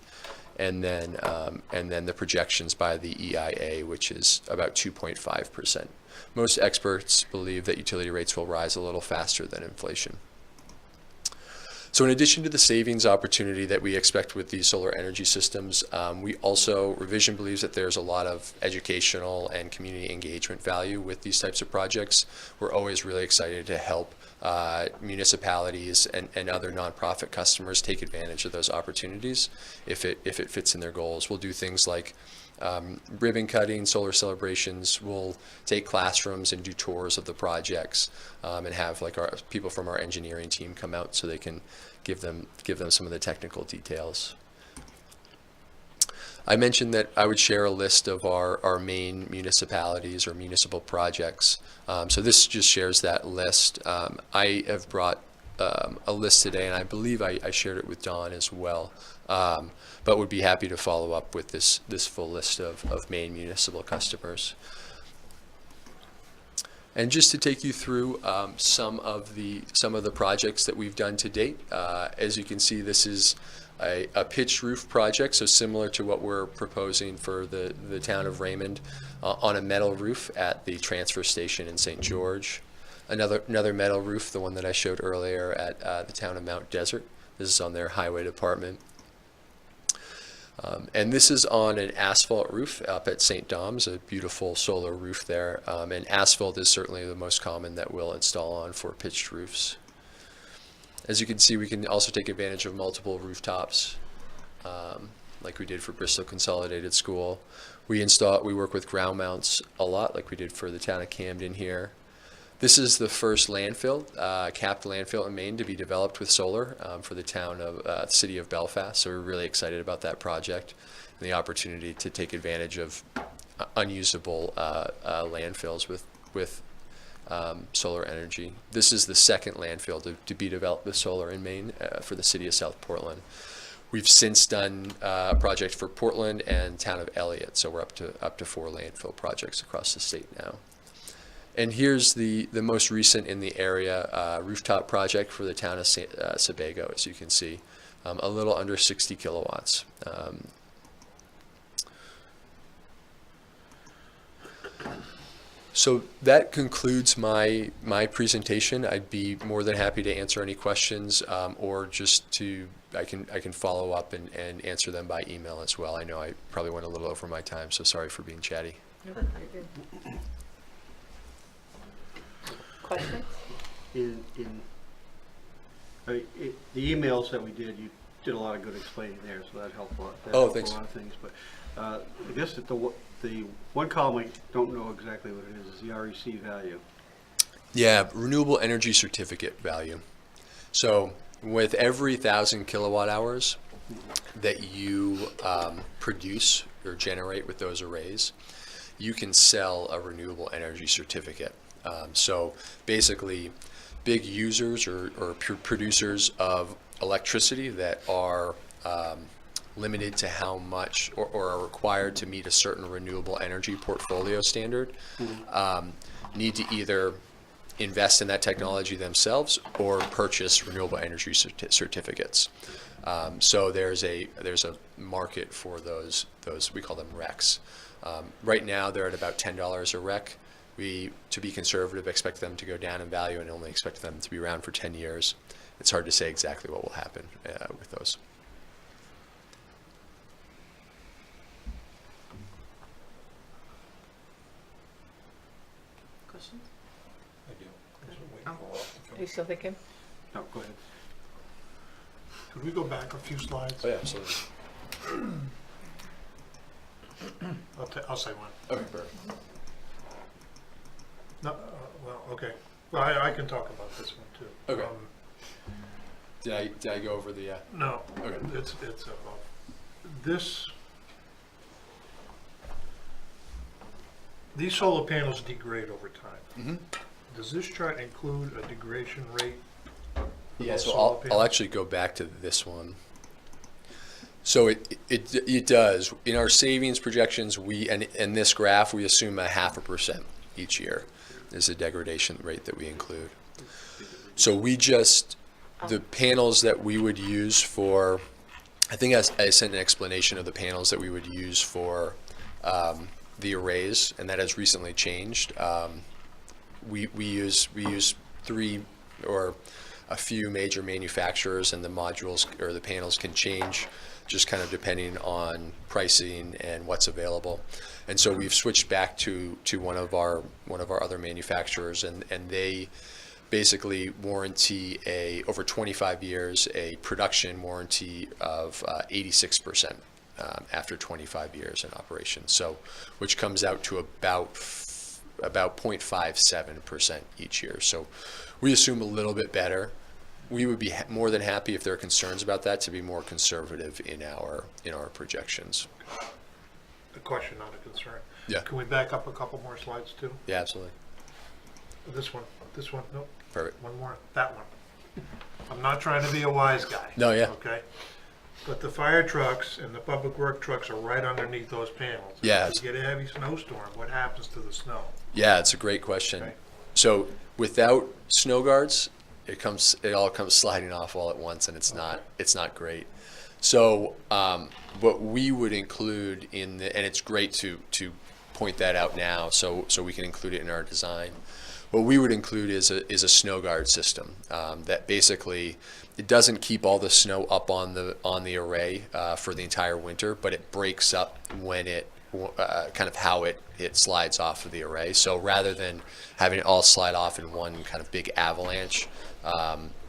and then the projections by the EIA, which is about 2.5%. Most experts believe that utility rates will rise a little faster than inflation. So in addition to the savings opportunity that we expect with these solar energy systems, Revision believes that there's a lot of educational and community engagement value with these types of projects. We're always really excited to help municipalities and other nonprofit customers take advantage of those opportunities if it fits in their goals. We'll do things like ribbon cutting, solar celebrations. We'll take classrooms and do tours of the projects and have like our people from our engineering team come out so they can give them some of the technical details. I mentioned that I would share a list of our main municipalities or municipal projects. So this just shares that list. I have brought a list today, and I believe I shared it with Dawn as well. But would be happy to follow up with this full list of Maine municipal customers. And just to take you through some of the projects that we've done to date, as you can see, this is a pitched roof project, so similar to what we're proposing for the town of Raymond, on a metal roof at the transfer station in St. George. Another metal roof, the one that I showed earlier at the town of Mount Desert. This is on their highway department. And this is on an asphalt roof up at St. Dom's, a beautiful solar roof there. And asphalt is certainly the most common that we'll install on for pitched roofs. As you can see, we can also take advantage of multiple rooftops, like we did for Bristol Consolidated School. We work with ground mounts a lot, like we did for the town of Camden here. This is the first landfill, capped landfill in Maine to be developed with solar for the town of city of Belfast. So we're really excited about that project and the opportunity to take advantage of unusable landfills with solar energy. This is the second landfill to be developed with solar in Maine for the city of South Portland. We've since done a project for Portland and town of Elliott, so we're up to 4 landfill projects across the state now. And here's the most recent in the area rooftop project for the town of Sebago, as you can see. a little under 60 kilowatts. So that concludes my presentation. I'd be more than happy to answer any questions, or just I can follow up and answer them by email as well. I know I probably went a little over my time, so sorry for being chatty. Questions? The emails that we did, you did a lot of good explaining there, so that helped a lot. That helped Thanks. A lot of things, but I guess that the one column I don't know exactly what it is the REC value. Yeah, renewable energy certificate value. So with every 1,000 kilowatt hours that you produce or generate with those arrays, you can sell a renewable energy certificate. So basically, big users or producers of electricity that are limited to how much or are required to meet a certain renewable energy portfolio standard need to either invest in that technology themselves or purchase renewable energy certificates. So there's a market for those we call them RECs. Right now they're at about $10 a REC. We, to be conservative, expect them to go down in value and only expect them to be around for 10 years. It's hard to say exactly what will happen with those. Questions? I do. Are you still thinking? No, go ahead. Could we go back a few slides? Oh yeah, absolutely. I'll say one. Okay, perfect. No, well, okay. Well, I can talk about this one too. Okay. Did I go over the? No. Okay. It's about this. These solar panels degrade over time. Mm-hmm. Does this chart include a degradation rate? for Yeah, those so solar I'll panels? actually go back to this one. So it does. In our savings projections, and this graph, we assume 0.5% each year is the degradation rate that we include. So the panels that we would use for, I think I sent an explanation of the panels that we would use for the arrays, and that has recently changed. We use 3 or a few major manufacturers, and the modules or the panels can change just kind of depending on pricing and what's available. And so we've switched back to one of our other manufacturers, and they basically warranty over 25 years a production warranty of 86% after 25 years in operation. So which comes out to about 0.57% each year. So we assume a little bit better. We would be more than happy if there are concerns about that to be more conservative in our projections. A question, not a concern. Yeah. Can we back up a couple more slides too? Yeah, absolutely. This one, nope, Perfect. one more, that one. I'm not trying to be a wise guy. No, yeah. Okay? But the fire trucks and the public work trucks are right underneath those panels. Yeah. If you get a heavy snowstorm, what happens to the snow? Yeah, it's a great question. Okay. So without snow guards, it all comes sliding off all at once, and it's not great. So what we would include and it's great to point that out now, so we can include it in our design. What we would include is a snow guard system that basically it doesn't keep all the snow up on the array for the entire winter, but it breaks up when it kind of how it slides off of the array. So rather than having it all slide off in one kind of big avalanche,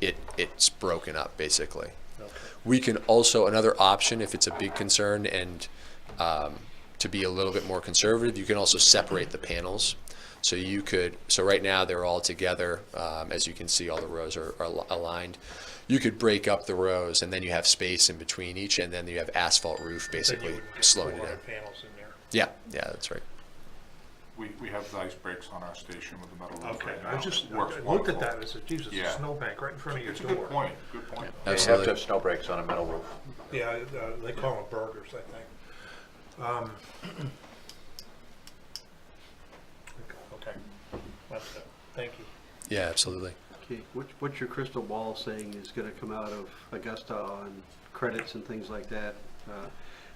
it's broken up basically. Okay. We can also, another option if it's a big concern and to be a little bit more conservative, you can also separate the panels. So right now they're all together. As you can see, all the rows are aligned. You could break up the rows, and then you have space in between each, and then you have asphalt roof basically slowing it down. Panels in there. Yeah, that's right. We have the ice breaks on our station with the metal roof Okay, right I now. just It works looked at wonderful. that and said, Jesus, a Yeah. snowbank right in front of your It's a door. good point, good point. You have to Absolutely. have snow breaks on a metal roof. Yeah, they call them burgers, I think. Okay, that's it. Thank you. Yeah, absolutely. Okay, what's your crystal ball saying is gonna come out of Augusta on credits and things like that?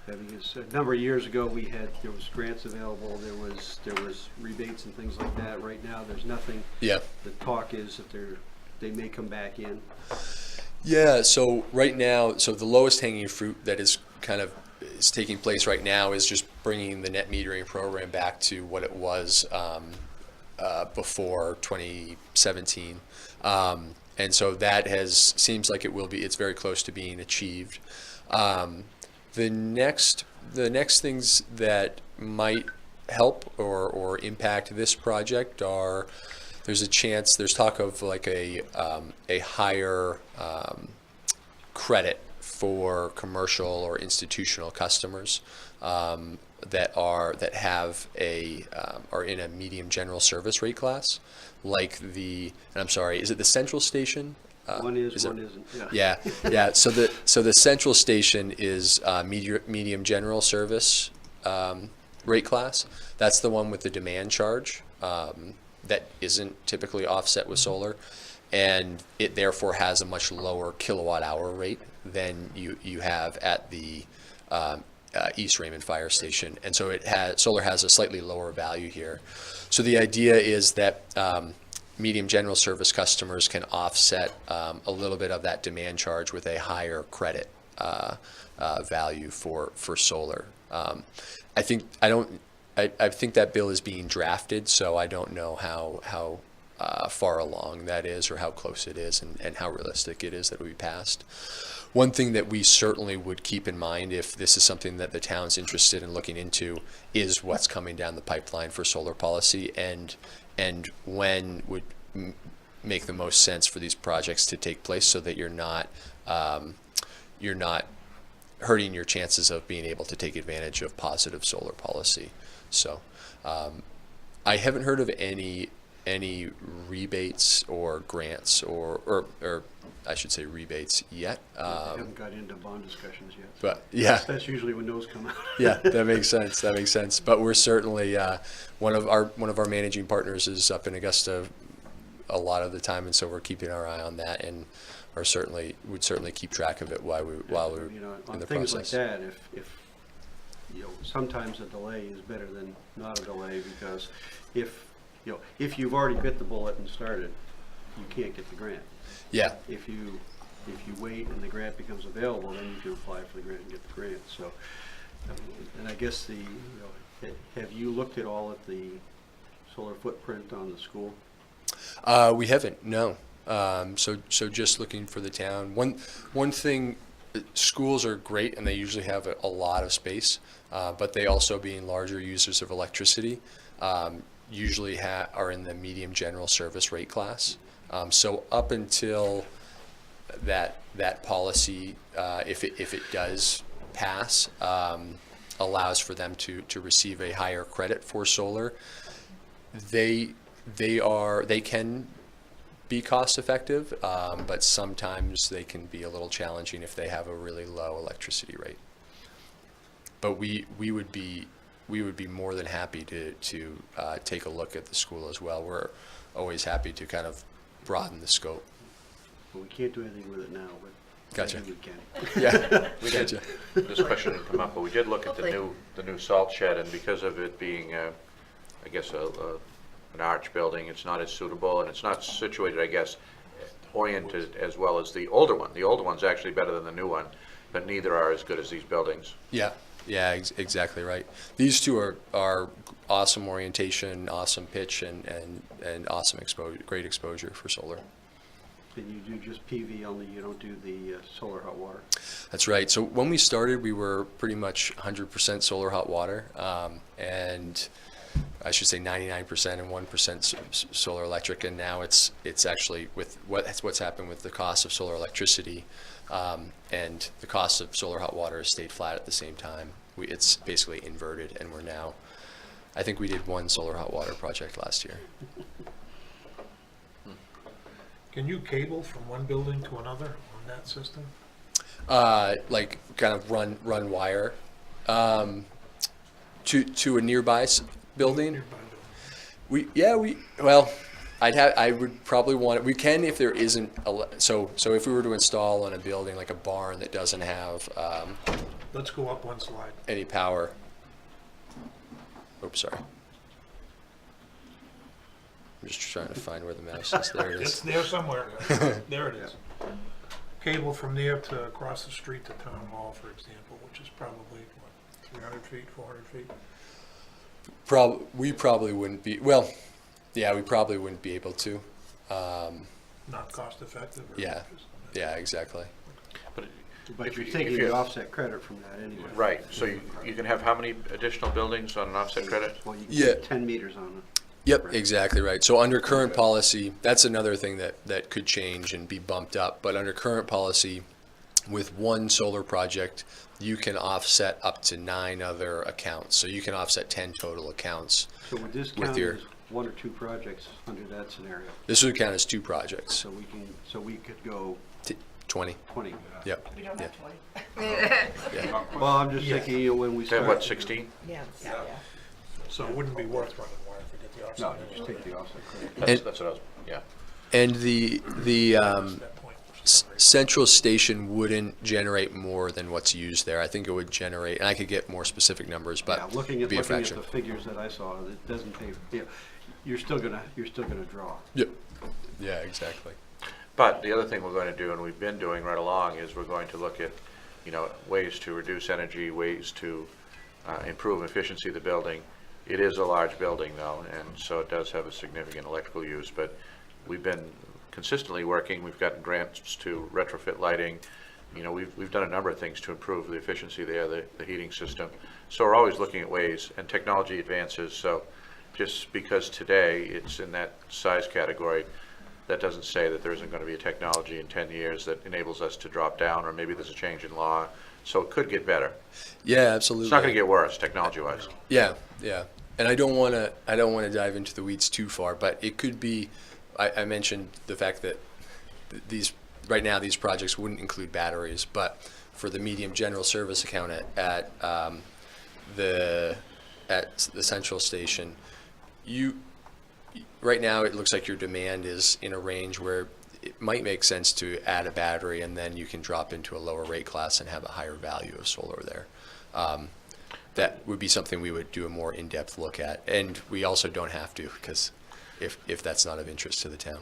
Because a number of years ago, there was grants available, there was rebates and things like that. Right now, there's nothing. Yeah. The talk is that they may come back in. Yeah, so right now, so the lowest hanging fruit that is taking place right now is just bringing the net metering program back to what it was before 2017. And so that seems like it's very close to being achieved. The next things that might help or impact this project are, there's talk of like a higher credit for commercial or institutional customers that are in a medium general service rate class, like and I'm sorry, is it the Central Station? One is, one isn't. Yeah, yeah. So the Central Station is medium general service rate class. That's the one with the demand charge that isn't typically offset with solar, and it therefore has a much lower kilowatt hour rate than you have at the East Raymond Fire Station, and so solar has a slightly lower value here. So the idea is that medium general service customers can offset a little bit of that demand charge with a higher credit value for solar. I think that bill is being drafted, so I don't know how far along that is or how close it is and how realistic it is that it will be passed. One thing that we certainly would keep in mind if this is something that the town's interested in looking into is what's coming down the pipeline for solar policy and when would make the most sense for these projects to take place, so that you're not hurting your chances of being able to take advantage of positive solar policy. So I haven't heard of any rebates or grants or I should say rebates yet. I haven't got into bond discussions yet. But yeah, that's usually when those come out. Yeah, that makes sense. But we're certainly one of our managing partners is up in Augusta a lot of the time, and so we're keeping our eye on that, and would certainly keep track of it while we're in the things process. like that. If sometimes a delay is better than not a delay, because if you've already bit the bullet and started, you can't get the grant. Yeah. If you wait and the grant becomes available, then you can apply for the grant and get the grant. So, and I guess have you looked at all at the solar footprint on the school? We haven't, no. So just looking for the town. One thing, schools are great and they usually have a lot of space, but they also, being larger users of electricity, usually are in the medium general service rate class. So up until that policy, if it does pass, allows for them to receive a higher credit for solar, they can be cost effective, but sometimes they can be a little challenging if they have a really low electricity rate. But we would be more than happy to take a look at the school as well. We're always happy to kind of broaden the scope. Well, we can't do anything with it now, but Gotcha. maybe we can. Yeah, We did, gotcha. this question didn't come up, but we did look at the new salt shed, and because of it being, I guess, an arch building, it's not as suitable, and it's not situated, I guess, oriented as well as the older one. The older one's actually better than the new one, but neither are as good as these buildings. Yeah, exactly right. These two are awesome orientation, awesome pitch, and awesome exposure, great exposure for solar. And you do just PV only, you don't do the solar hot water? That's right. So when we started, we were pretty much 100% solar hot water, and I should say 99% and 1% solar electric. And now it's actually, with what's happened with the cost of solar electricity, and the cost of solar hot water has stayed flat at the same time. It's basically inverted, and we're now, I think we did one solar hot water project last year. Can you cable from one building to another on that system? Like kind of run wire to a nearby building. Nearby building. Well, I would probably want, we can if there isn't, so if we were to install on a building like a barn that doesn't have Let's go up one slide. any power. Oops, sorry. I'm just trying to find where the mouse is. There it It's is. there somewhere. There it is. Cable from there to across the street to Town Hall, for example, which is probably, what, 300 feet, 400 feet? We probably wouldn't be, well, yeah, we probably wouldn't be able to. Not cost effective? Or Yeah, yeah, exactly. But But if you're you- taking if you- the offset credit from that anyway. Right, so you can have how many additional buildings on an offset credit? Well, you can Yeah. get 10 meters on it. Yep, exactly right. So under current policy, that's another thing that could change and be bumped up. But under current policy, with one solar project, you can offset up to 9 other accounts. So you can offset 10 total accounts. So would this With count your- as 1 or 2 projects under that scenario? This would count as 2 projects. So we could go 20. 20. Yep. We don't Yeah. have 20. Yeah. Well, I'm just thinking, when we They have start. what, 16? Yeah. So it wouldn't be worth running wire if we get the No, offset. you just take the offset credit. That's what I was, yeah. And the That point, which is something- central station wouldn't generate more than what's used there. I think it would generate, and I could get more specific numbers, but Yeah, looking it'd at be a the fraction. figures that I saw, it doesn't pay, yeah, you're still gonna draw. Yep. Yeah, exactly. But the other thing we're going to do, and we've been doing right along, is we're going to look at, ways to reduce energy, ways to improve efficiency of the building. It is a large building though, and so it does have a significant electrical use, but we've been consistently working. We've gotten grants to retrofit lighting. We've done a number of things to improve the efficiency there, the heating system. So we're always looking at ways, and technology advances. So just because today it's in that size category, that doesn't say that there isn't going to be a technology in 10 years that enables us to drop down, or maybe there's a change in law. So it could get better. Yeah, absolutely. It's not going to get worse, technology-wise. Yeah, yeah. And I don't want to dive into the weeds too far, but it could be, I mentioned the fact that right now these projects wouldn't include batteries, but for the medium general service account at the central station, right now it looks like your demand is in a range where it might make sense to add a battery, and then you can drop into a lower rate class and have a higher value of solar there. That would be something we would do a more in-depth look at, and we also don't have to, because if that's not of interest to the town.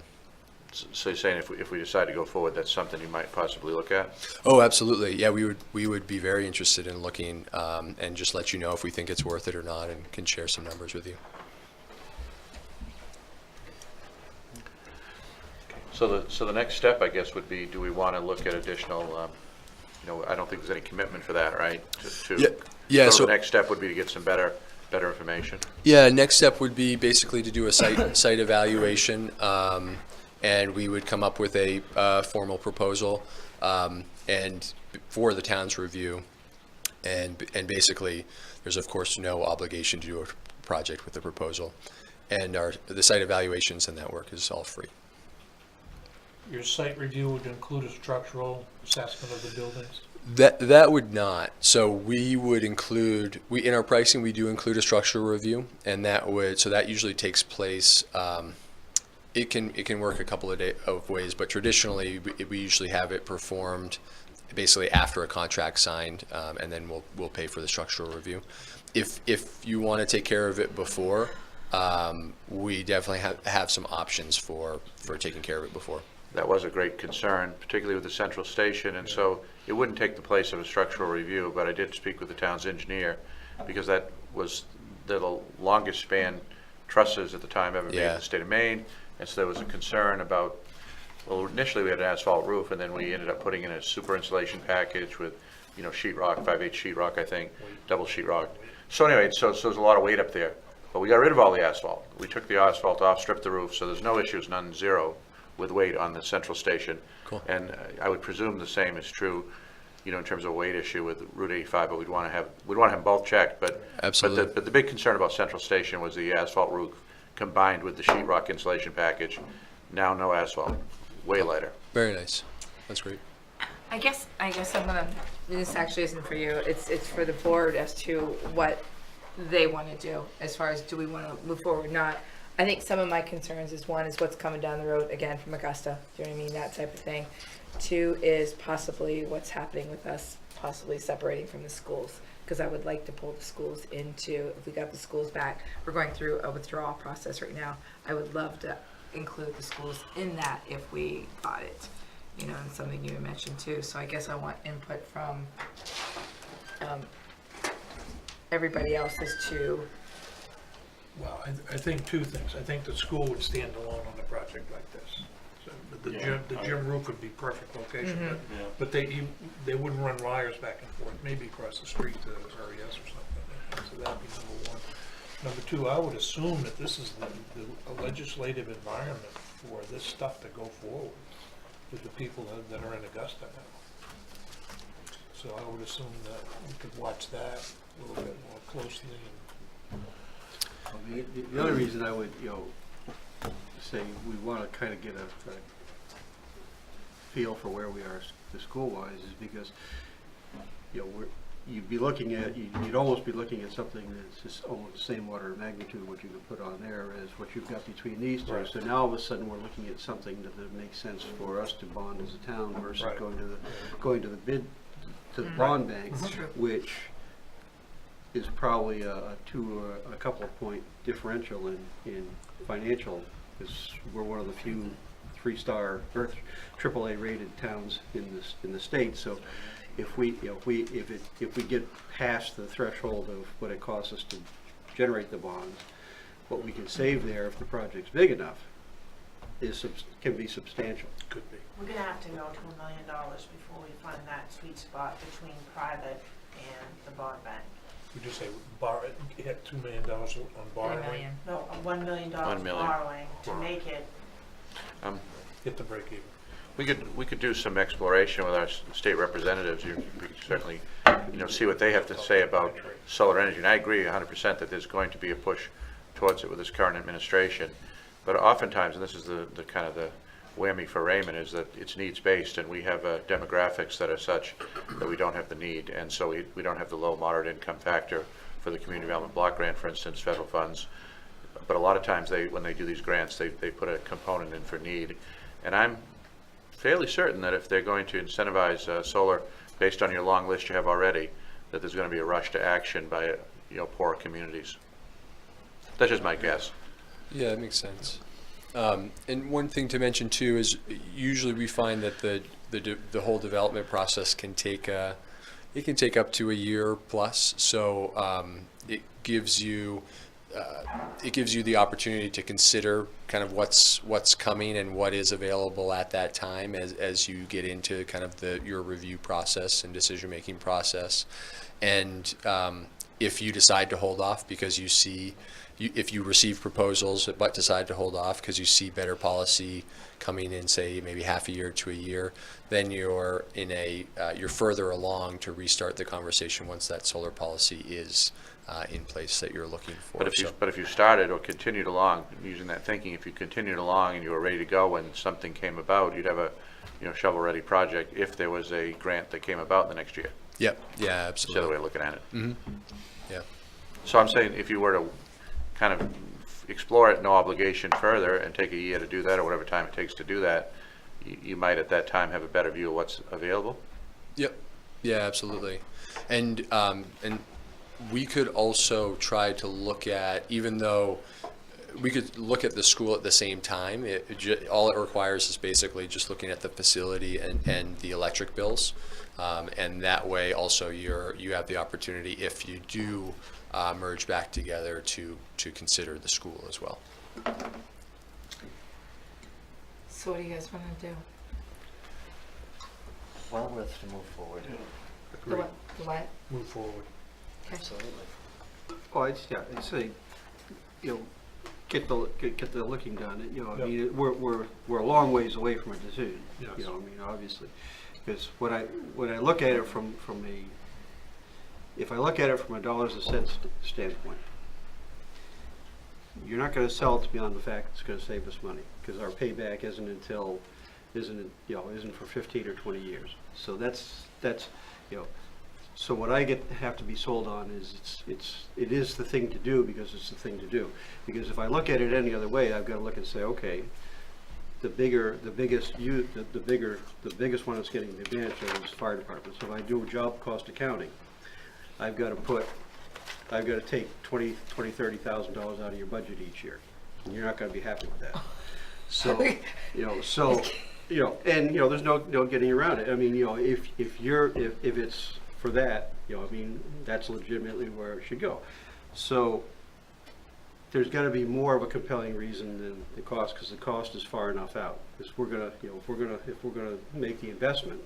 So you're saying if we decide to go forward, that's something you might possibly look at? Oh, absolutely. Yeah, we would be very interested in looking, and just let you know if we think it's worth it or not, and can share some numbers with you. So the next step, I guess, would be, do we want to look at additional, I don't think there's any commitment for that, right? Yeah, So so the next step would be to get some better information. yeah, next step would be basically to do a site evaluation, and we would come up with a formal proposal, and for the town's review, and basically there's of course no obligation to do a project with the proposal, and the site evaluations and that work is all free. Your site review would include a structural assessment of the buildings? That would not. So we would include, in our pricing, we do include a structural review, and that usually takes place, it can work a couple of ways, but traditionally we usually have it performed basically after a contract signed, and then we'll pay for the structural review. If you want to take care of it before, we definitely have some options for taking care of it before. That was a great concern, particularly with the central station, and so it wouldn't take the place of a structural review, but I did speak with the town's engineer, because that was the longest span trusses at the time ever made in the state of Maine, and so there was a concern about, well, initially we had an asphalt roof, and then we ended up putting in a super insulation package with, sheetrock, 5/8 sheetrock, I think, double sheetrock. So anyway, so there's a lot of weight up there, but we got rid of all the asphalt. We took the asphalt off, stripped the roof, so there's no issues, zero, with weight on the central station. Cool. And I would presume the same is true, in terms of weight issue with Route 85, but we'd want to have them both checked. But Absolutely. But the big concern about central station was the asphalt roof combined with the sheetrock insulation package. Now no asphalt, way lighter. Very nice. That's great. I guess I'm gonna, this actually isn't for you, it's for the board as to what they want to do as far as do we want to move forward or not. I think some of my concerns is, one is what's coming down the road again from Augusta, do you know what I mean, that type of thing. Two is possibly what's happening with us possibly separating from the schools, because I would like to pull the schools into, if we got the schools back, we're going through a withdrawal process right now. I would love to include the schools in that if we got it, you know, and something you had mentioned too. So I guess I want input from everybody else as to, Well, I think two things. I think the school would stand alone on a project like this. So the gym roof would be perfect location, but they wouldn't run wires back and forth, maybe across the street to RES or something. So that'd be number one. Number two, I would assume that this is the legislative environment for this stuff to go forward with the people that are in Augusta now. So I would assume that we could watch that a little bit more closely. The other reason I would, say we want to kind of get a feel for where we are school-wise is because, you'd almost be looking at something that's just almost the same order of magnitude what you could put on there as what you've got between these two. Right. So now all of a sudden we're looking at something that makes sense for us to bond as a town versus Right. going to the bond bank, which is probably a couple of point differential in financial, because we're one of the few 3-star or AAA rated towns in the state. So if we get past the threshold of what it costs us to generate the bonds, what we can save there if the project's big enough can be substantial. Could be. We're gonna have to go to $1 million before we find that sweet spot between private and the bond bank. We just say hit $2 million on borrowing, No, $1 million $1 million. borrowing to make it. hit the break even. We could do some exploration with our state representatives. We could certainly, see what they have to say about solar energy. And I agree 100% that there's going to be a push towards it with this current administration. But oftentimes, and this is the kind of the whammy for Raymond, is that it's needs-based, and we have demographics that are such that we don't have the need, and so we don't have the low moderate income factor for the community development block grant, for instance, federal funds. But a lot of times when they do these grants, they put a component in for need. And I'm fairly certain that if they're going to incentivize solar based on your long list you have already, that there's going to be a rush to action by poorer communities. That's just my guess. Yeah, that makes sense. And one thing to mention too is usually we find that the whole development process can take up to a year plus. So it gives you the opportunity to consider kind of what's coming and what is available at that time as you get into kind of your review process and decision making process. And if you decide to hold off because you see, if you receive proposals but decide to hold off because you see better policy coming in, say maybe half a year to a year, then you're further along to restart the conversation once that solar policy is in place that you're looking for. But if you started or continued along using that thinking, if you continued along and you were ready to go when something came about, you'd have a shovel-ready project if there was a grant that came about the next year. Yep. Yeah, That's absolutely. the other way of looking at it. Mm-hmm. Yeah. So I'm saying if you were to kind of explore it, no obligation further, and take a year to do that or whatever time it takes to do that, you might at that time have a better view of what's available. Yep. Yeah, absolutely. And we could also try to look at, even though we could look at the school at the same time, all it requires is basically just looking at the facility and the electric bills. And that way also you have the opportunity, if you do merge back together, to consider the school as well. so what do you guys want to do? Well worth to move forward. The what? The what? Move forward. Okay. Absolutely. Oh, I'd say, get the looking done. I mean, we're a long ways away from a decision. Yes. I mean, obviously, because when I look at it if I look at it from a dollars and cents standpoint, you're not going to sell it to beyond the fact it's going to save us money, because our payback isn't for 15 or 20 years. So that's So what I have to be sold on is it is the thing to do because it's the thing to do. Because if I look at it any other way, I've got to look and say, okay, the biggest one that's getting the advantage of is fire department. So if I do job cost accounting, I've got to take $30,000 out of your budget each year. And you're not going to be happy with that. So, there's no getting around it. I mean, if it's for that, I mean, that's legitimately where it should go. So there's got to be more of a compelling reason than the cost, because the cost is far enough out. If we're gonna make the investment,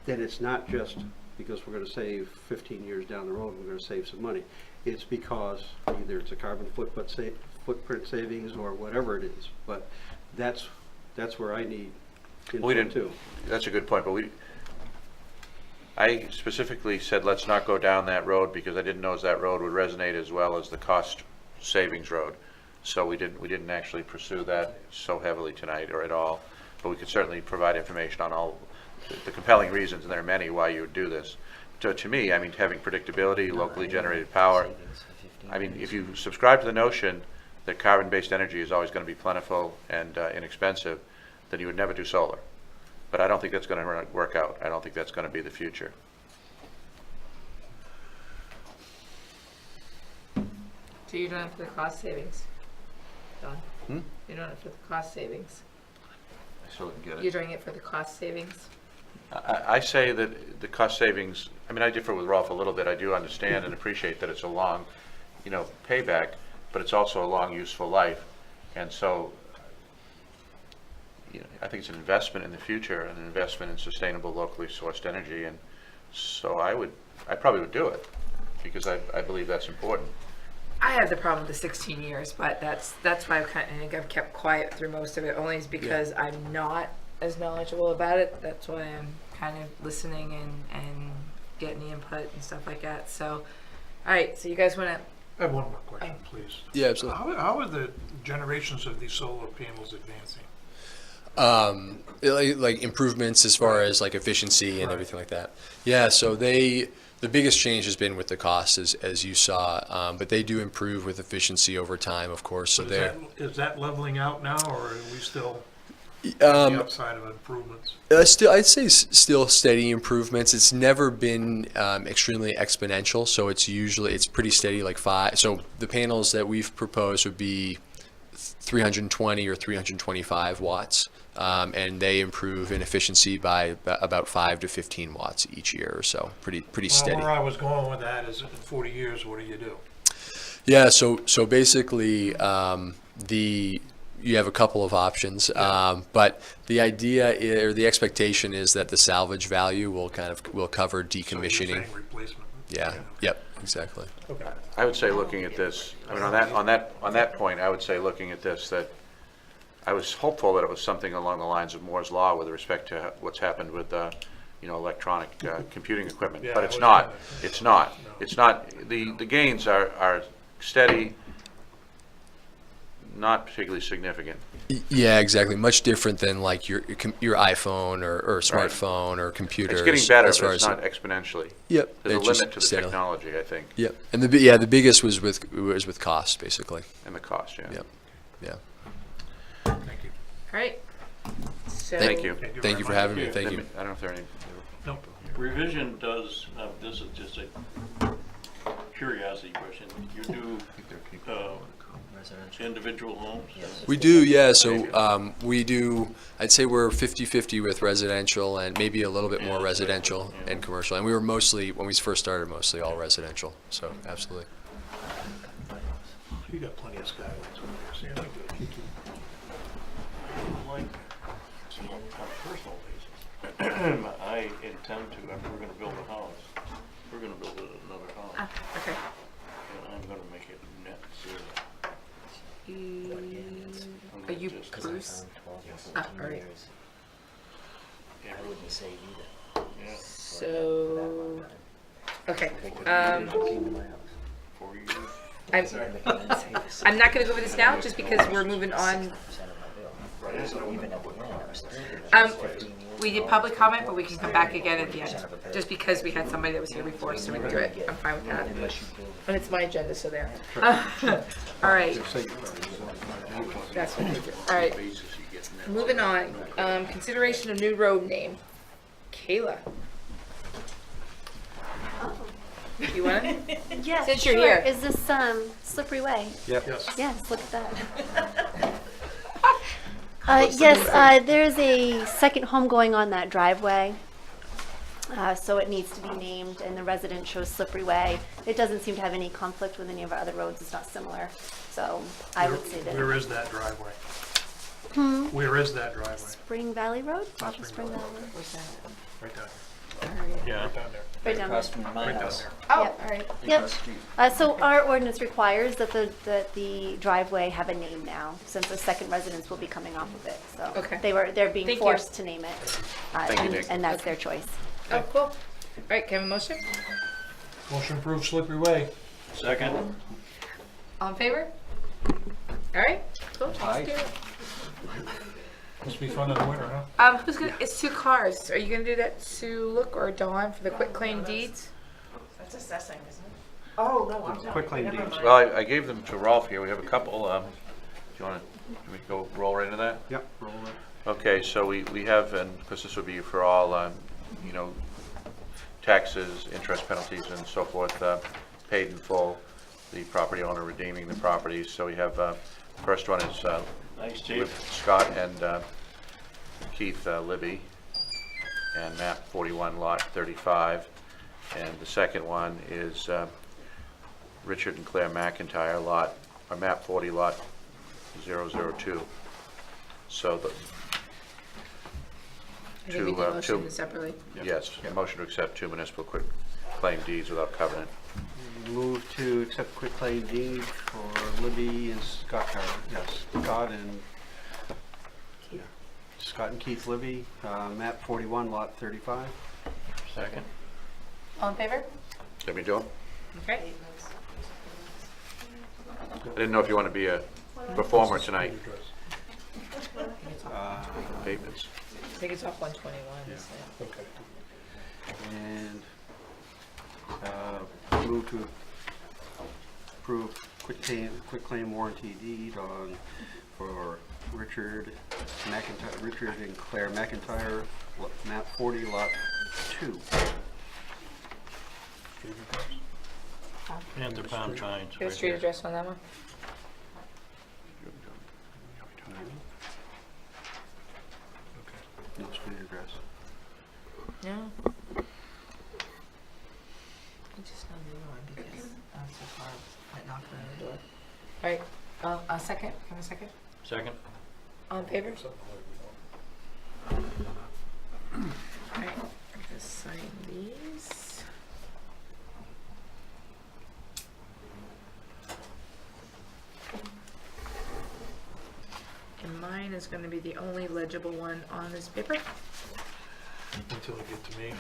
then it's not just because we're going to save 15 years down the road, we're going to save some money. It's because either it's a carbon footprint savings or whatever it is. But that's where I need input too. That's a good point, but I specifically said let's not go down that road because I didn't know that road would resonate as well as the cost savings road. So we didn't actually pursue that so heavily tonight or at all. But we could certainly provide information on all the compelling reasons, and there are many why you would do this. To me, I mean, having predictability, locally generated power. I mean, if you subscribe to the notion that carbon-based energy is always going to be plentiful and inexpensive, then you would never do solar. But I don't think that's going to work out. I don't think that's going to be the future. So you're doing it for the cost savings, Don? You're doing it for the cost savings? I still didn't get it. You're doing it for the cost savings? I say that the cost savings, I mean, I differ with Rolf a little bit. I do understand and appreciate that it's a long, payback, but it's also a long, useful life. And so, I think it's an investment in the future and an investment in sustainable, locally sourced energy. And so I probably would do it because I believe that's important. I had the problem with the 16 years, but that's why I've kept quiet through most of it, only is because I'm not as knowledgeable about it. That's why I'm kind of listening and getting the input and stuff like that. So, all right, so you guys want to... I have one more question, please. Yeah, absolutely. How are the generations of these solar panels advancing? Like improvements as far as like efficiency and everything like that. Yeah, so the biggest change has been with the cost, as you saw, but they do improve with efficiency over time, of course. So is that leveling out now, or are we still on the upside of improvements? I'd say still steady improvements. It's never been extremely exponential, so it's pretty steady, like 5. So the panels that we've proposed would be 320 or 325 watts, and they improve in efficiency by about 5 to 15 watts each year or so. Pretty steady. Where I was going with that is in 40 years, what do you do? Yeah, so basically you have a couple of options, but the idea or the expectation is that the salvage value will cover decommissioning. So you're saying replacement? Yeah. Yep. Exactly. Okay. I would say looking at this, I mean, on that point, I would say looking at this that I was hopeful that it was something along the lines of Moore's Law with respect to what's happened with electronic computing equipment, Yeah, but I it's was not. gonna- It's not. No. It's not. The gains are steady, not particularly significant. Yeah, exactly. Much different than like your iPhone or smartphone or computer. It's getting better, but it's not exponentially. Yep. There's a it's just limit to the steady. technology, I think, Yep. And the biggest was with cost, basically. and the cost. Yeah. Yep. Yeah. Thank you. All right. So Thank you. Thank you Thank you for very having much. me. Thank you. I don't know if there are any. Nope. Revision does, this is just a curiosity question. You do individual homes? We do, yeah. So we do. I'd say we're 50-50 with residential and maybe a little bit more residential and commercial. And we were mostly, when we first started, mostly all residential. So absolutely. You got plenty of skylights over there, so you're not good. Like, on a personal basis, I intend to, after we're gonna build a house, we're gonna build another house, okay. and I'm gonna make it net zero. I'm Are gonna you just- Bruce? All right. Yeah, yeah, So okay. 4 years. I'm not going to go over this now, just because we're moving on. we did public comment, but we can come back again at the end, just because we had somebody that was here before, so we can do it. I'm fine with that. And it's my agenda, so there. All right. That's what we do. All right. Moving on, consideration of new road name. Kayla. You want it? Yeah, Since you're sure. here. Is this Slippery Way? Yep. Yes, look at that. Yes, there's a second home going on that driveway. So it needs to be named, and the resident chose Slippery Way. It doesn't seem to have any conflict with any of our other roads. It's not similar. So I would say that. Where is that driveway? Where is that driveway? Spring Valley Road? Off of Spring Valley Road. Right down Yeah. right down there. Right down there. Across from my Right down house. there. Oh, Yep. all right. Yep. Across the street. So our ordinance requires that the driveway have a name now, since the second residents will be coming off of it. So Okay. they're being Thank you. forced to name it, Thank you, Nick. and that's their choice. Oh, cool. All right, can I have a motion? Motion approved, Slippery Way. Second? All in favor? All right, cool. Aye. Let's do it. Must be fun in the winter, huh? Who's gonna, it's 2 cars. Are you gonna do that, Sue Look or Dawn, for the quick claim deeds? That's assessing, isn't it? Oh, no, I'm not. Quick claim Never deeds. mind. Well, I gave them to Rolf here. We have a couple. Do you want to, can we go roll right into that? Yep, roll it. Okay, so we have, and because this would be for all, you know, taxes, interest penalties and so forth, paid in full, the property owner redeeming the properties. So we have, first one is Thanks, Chief. Scott and Keith Libby, and map 41, lot 35. And the second one is Richard and Claire McIntyre, map 40, lot 002. So the, I think we do motion separately. yes, a motion to accept 2 municipal quick claim deeds without covenant. Move to accept quick claim deed for Libby and Scott Carter. Yes, Scott and Keith Libby, map 41, lot 35. Second? All in favor? Let me do them. Okay. I didn't know if you want to be a performer tonight. Payments. I think it's off 121. so- And move to approve quick claim warranty deed for Richard and Claire McIntyre, map 40, lot 2. Panther Pound Pines. Do you have a street address on that one? No street address. No. I just know the other one because so far I knocked on the door. All right, a second, can I have a second? Second? All in favor? All right, just sign these. And mine is gonna be the only legible one on this paper. Until they get to me.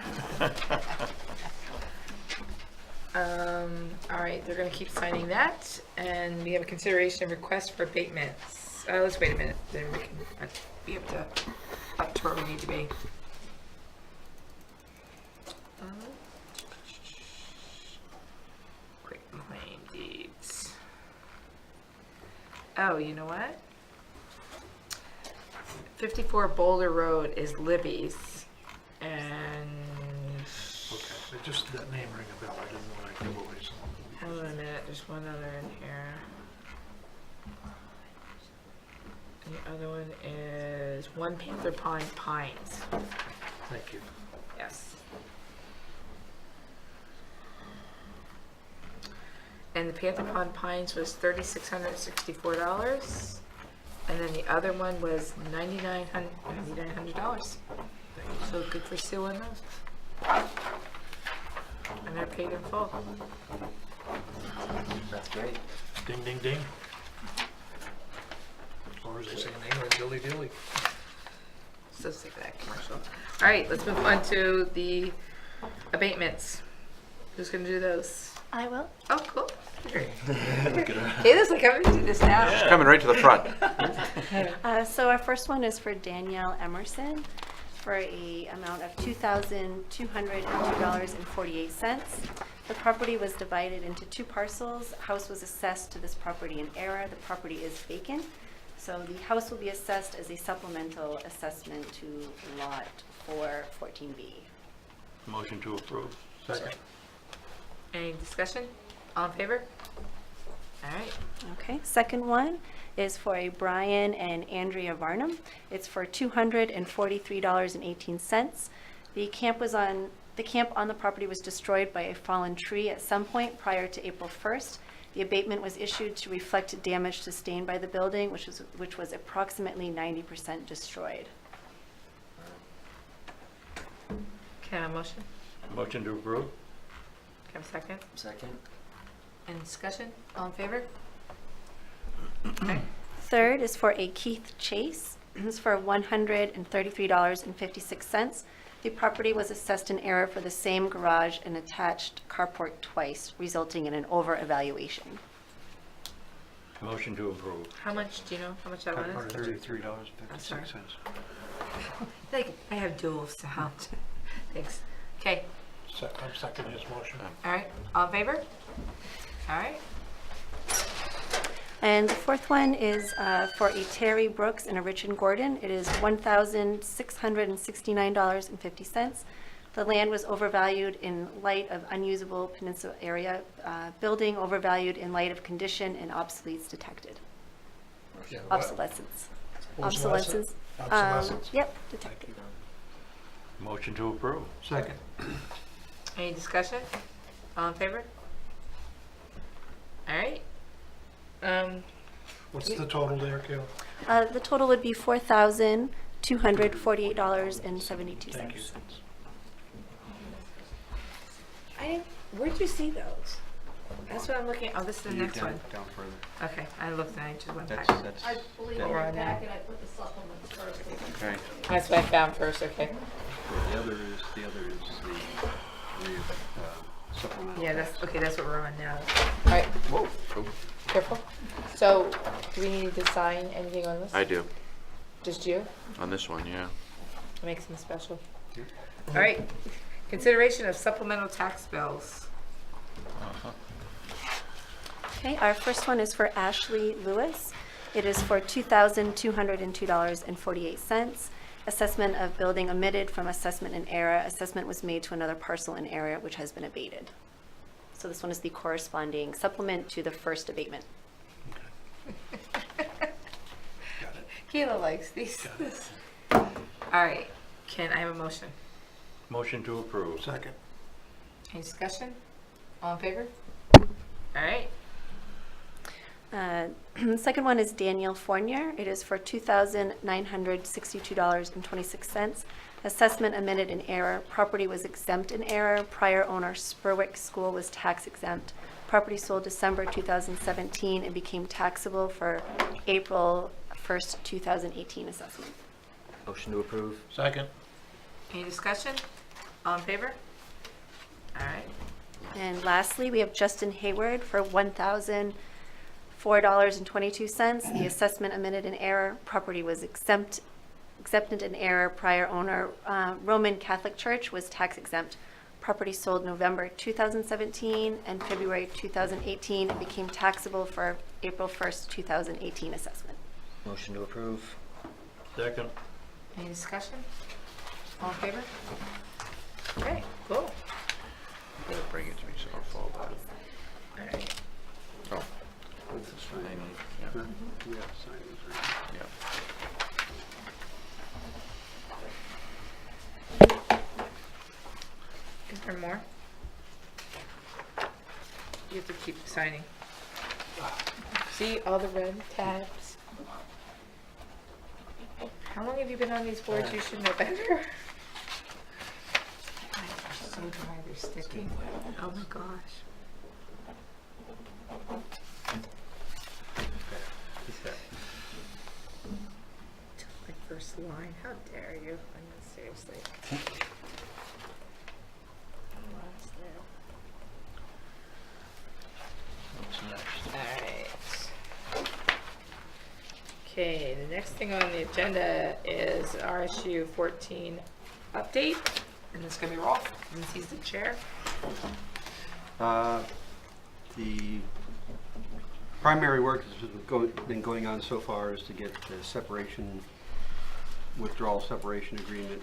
All right, they're gonna keep signing that, and we have a consideration of request for abatements. Let's wait a minute, then we can be able to up to where we need to be. Quick claim deeds. Oh, you know what? 54 Boulder Road is Libby's, and Okay, it just, that name rang a bell, I didn't know what I give away something. hold on a minute, there's one other in here. And the other one is 1 Panther Pond Pines. Thank you. Yes. And the Panther Pond Pines was $3,664. And then the other one was $9,900. So good for Sue on those. And they're paid in full. That's great. Ding, ding, ding. Or as they say in England, dilly dilly. So sick of that commercial. All right, let's move on to the abatements. Who's gonna do those? I will. Oh, cool. Kayla's like, I'm gonna do this now. She's coming right to the front. So our first one is for Danielle Emerson. for a amount of $2,202.48. The property was divided into 2 parcels. House was assessed to this property in error. The property is vacant. So the house will be assessed as a supplemental assessment to lot 414B. Motion to approve. Second. Any discussion? All in favor? All right. Okay, second one is for a Brian and Andrea Varnum. It's for $243.18. The camp on the property was destroyed by a fallen tree at some point prior to April 1st. The abatement was issued to reflect damage sustained by the building, which was approximately 90% destroyed. Can I have a motion? Motion to approve. Can I have a second? Second. Any discussion? All in favor? Okay. Third is for a Keith Chase. This is for $133.56. The property was assessed in error for the same garage and attached carport twice, resulting in an over-evaluation. Motion to approve. How much, do you know how much that one is? $33.56. Like, I have dual sound. Thanks. Okay, I'm seconding his motion. all right, all in favor? All right, And the fourth one is for a Terry Brooks and a Richard Gordon. It is $1,669.50. The land was overvalued in light of unusable peninsula area, building overvalued in light of condition and obsoletes detected. Yeah, what? Obsolescence. Obsolescence? Um, Obsolescence. Yep, detected. Motion to approve. Second. any discussion? All in favor? All right. What's the total there, Kayla? The total would be $4,248.72. Thank you. Where'd you see those? That's what I'm looking, oh, this is the You next down- one. Down further. Okay, I looked and I just went back. That's, I believe in that- your packet, I put the supplements first. Okay. That's what I found first, okay. the other is the supplemental. Yeah, that's, okay, that's what we're on now. All right, Whoa. careful. So, do we need to sign anything on this? I do, Just you? on this one, yeah. Makes them special. All right, consideration of supplemental tax bills. Okay, our first one is for Ashley Lewis. It is for $2,202.48. Assessment of building omitted from assessment in error. Assessment was made to another parcel in error, which has been abated. So this one is the corresponding supplement to the first abatement. Kayla likes these. All right, can I have a motion? Motion to approve. Second. Any discussion? All in favor? All right, The second one is Daniel Fournier. It is for $2,962.26. Assessment omitted in error. Property was exempt in error. Prior owner Spurwick School was tax exempt. Property sold December 2017 and became taxable for April 1st, 2018 assessment. Motion to approve. Second. any discussion? All in favor? All right, And lastly, we have Justin Hayward for $1,004.22. The assessment omitted in error. Property was exempted in error. Prior owner, Roman Catholic Church, was tax exempt. Property sold November 2017 and February 2018 and became taxable for April 1st, 2018 assessment. Motion to approve. Second. any discussion? All in favor? Okay, cool. Better bring it to me so I'll fall down. All right. Oh, Sign. yeah, Yeah, sign is right. yeah. Is there more? You have to keep signing. See all the red tabs? How long have you been on these boards? You should know better. They're so dry, they're sticky. Oh my gosh. My first line, how dare you? I mean, seriously. Last there. What's next? All right. Okay, the next thing on the agenda is RSU 14 update, and it's going to be Rolf, since he's the chair. The primary work that's been going on so far is to get the withdrawal separation agreement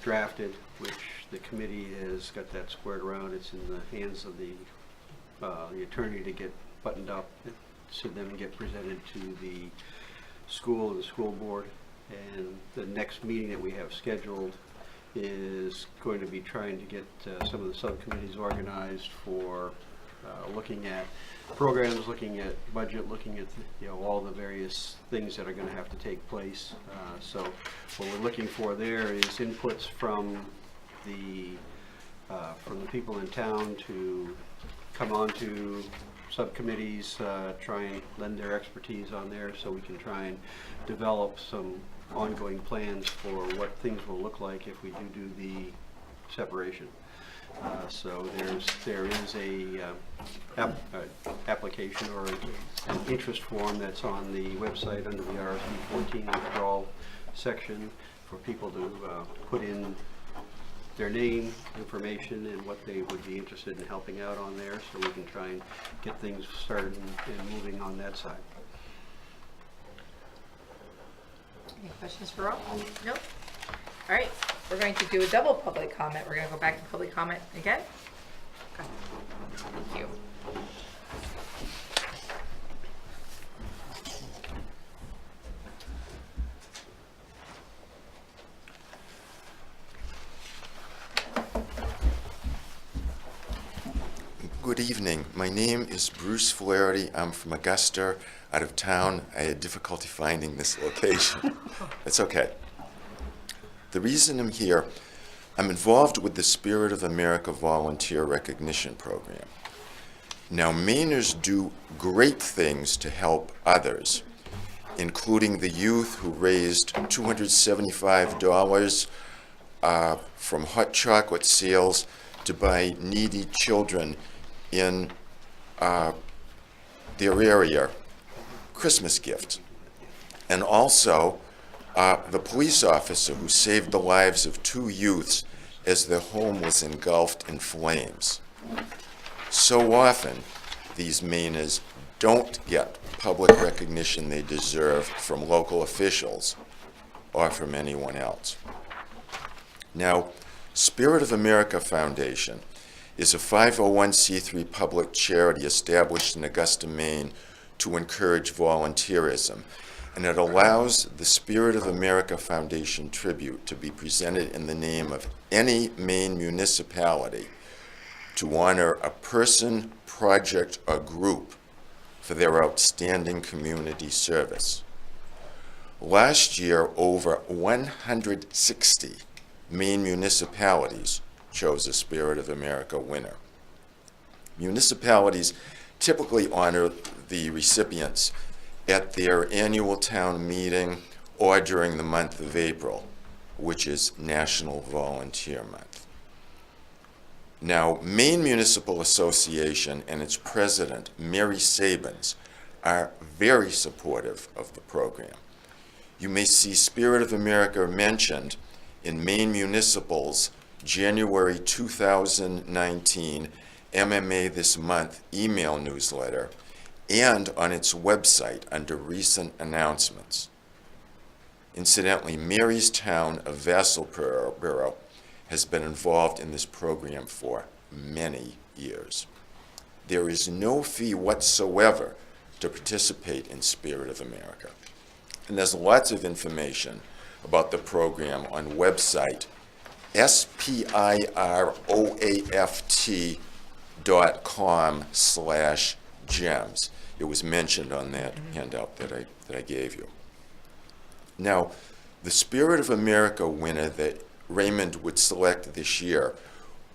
drafted, which the committee has got that squared around. It's in the hands of the attorney to get buttoned up, so then get presented to the school and the school board. And the next meeting that we have scheduled is going to be trying to get some of the subcommittees organized for looking at programs, looking at budget, looking at all the various things that are going to have to take place. So what we're looking for there is inputs from the people in town to come on to subcommittees, try and lend their expertise on there, so we can try and develop some ongoing plans for what things will look like if we do the separation. So there is a application or an interest form that's on the website under the RSU 14 withdrawal section for people to put in their name, information, and what they would be interested in helping out on there, so we can try and get things started and moving on that side. Any questions for Rolf? Nope. All right, we're going to do a double public comment. We're going to go back to public comment again. Okay. Thank you. Good evening. My name is Bruce Flaherty. I'm from Augusta, out of town. I had difficulty finding this location. It's okay. The reason I'm here, I'm involved with the Spirit of America Volunteer Recognition Program. Now, Mainers do great things to help others, including the youth who raised $275 from hot chocolate sales to buy needy children in their area Christmas gifts. And also the police officer who saved the lives of 2 youths as their home was engulfed in flames. So often, these Mainers don't get public recognition they deserve from local officials or from anyone else. Now, Spirit of America Foundation is a 501c3 public charity established in Augusta, Maine to encourage volunteerism, and it allows the Spirit of America Foundation tribute to be presented in the name of any Maine municipality to honor a person, project, or group for their outstanding community service. Last year, over 160 Maine municipalities chose a Spirit of America winner. Municipalities typically honor the recipients at their annual town meeting or during the month of April, which is National Volunteer Month. Now, Maine Municipal Association and its president, Mary Sabins, are very supportive of the program. You may see Spirit of America mentioned in Maine Municipal's January 2019 MMA This Month email newsletter and on its website under recent announcements. Incidentally, Mary's town of Vassalboro has been involved in this program for many years. There is no fee whatsoever to participate in Spirit of America. And there's lots of information about the program on website spiroaft.com/gems. It was mentioned on that handout that I gave you. Now, the Spirit of America winner that Raymond would select this year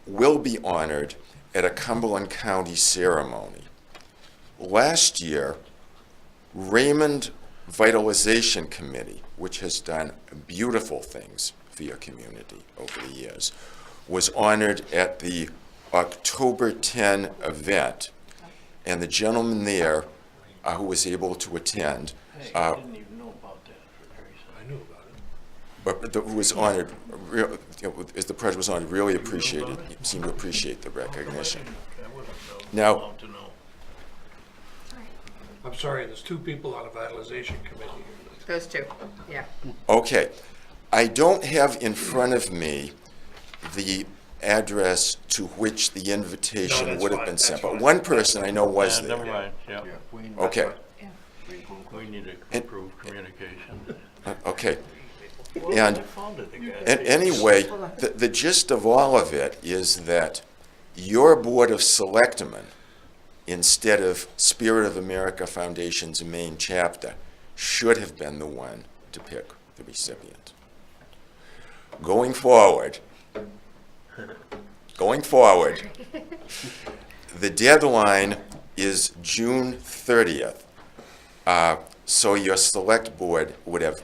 will be honored at a Cumberland County ceremony. Last year, Raymond Vitalization Committee, which has done beautiful things for your community over the years, was honored at the October 10 event, and the gentleman there who was able to attend I didn't even know about who was honored, as the president was honored, really appreciated, seemed to appreciate the recognition. I wouldn't know. Now, Want to know. I'm sorry, there's two people on a vitalization committee. Those two, yeah. okay, I don't have in front of me the address to which the No, invitation that's would have fine, been sent, that's but fine. one person I know was Yeah, never there. mind, yeah. Okay, We need to improve communication. okay. Well, And- I found it again. And anyway, the gist of all of it is that your Board of Selectmen, instead of Spirit of America Foundation's main chapter, should have been the one to pick the recipient. Going forward, the deadline is June 30th. So your Select Board would have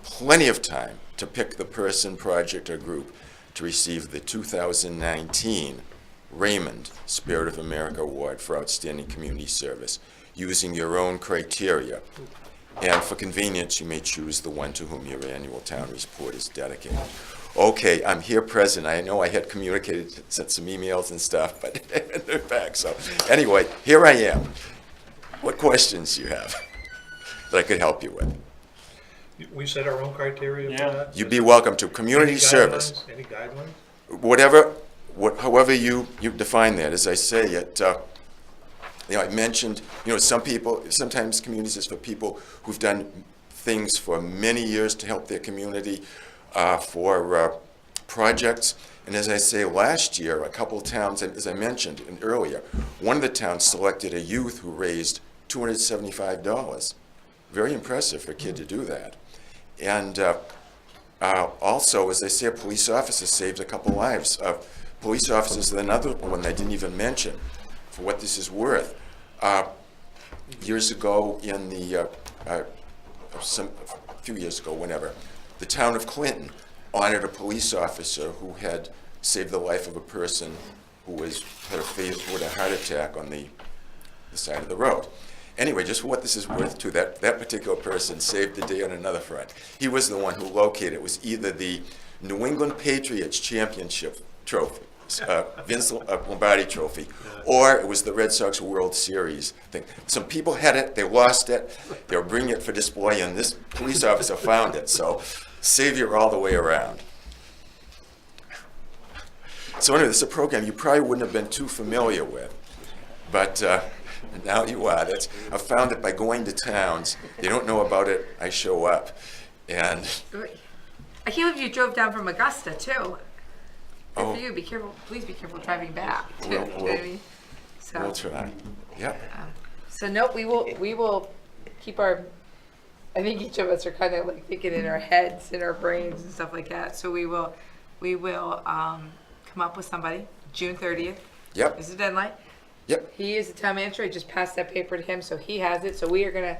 plenty of time to pick the person, project, or group to receive the 2019 Raymond Spirit of America Award for Outstanding Community Service, using your own criteria. And for convenience, you may choose the one to whom your annual town report is dedicated. Okay, I'm here present. I know I had communicated, sent some emails and stuff, but they're back. So anyway, here I am. What questions do you have that I could help you with? We set our own criteria for Yeah. that? You'd be welcome to. Community Any service. guidelines? Any guidelines? Whatever, however you define that, as I say, I mentioned, some people, sometimes communities is for people who've done things for many years to help their community, for projects. And as I say, last year, a couple of towns, as I mentioned earlier, one of the towns selected a youth who raised $275. Very impressive for a kid to do that. And also, as I say, a police officer saved a couple lives. Police officers, another one I didn't even mention, for what this is worth. Years ago, a few years ago, whenever, the town of Clinton honored a police officer who had saved the life of a person who had a heart attack on the side of the road. Anyway, just for what this is worth to that particular person saved the day on another front. He was the one who located, it was either the New England Patriots Championship Trophy, Vince Lombardi Trophy, or it was the Red Sox World Series thing. Some people had it, they lost it, they were bringing it for display, and this police officer found it, so savior all the way around. So anyway, this is a program you probably wouldn't have been too familiar with, but now you are. I found that by going to towns, they don't know about it, I show up. And I can't believe you drove down from Augusta too. Good Oh. for you. Be careful. Please be careful driving back too. We'll- You know what I mean? So, we'll try. Yep. so no, we will keep our. I think each of us are kind of like thinking in our heads, in our brains, and stuff like that. So we will come up with somebody. June 30th Yep. is the deadline. Yep. He is the town manager. I just passed that paper to him, so he has it. So we are gonna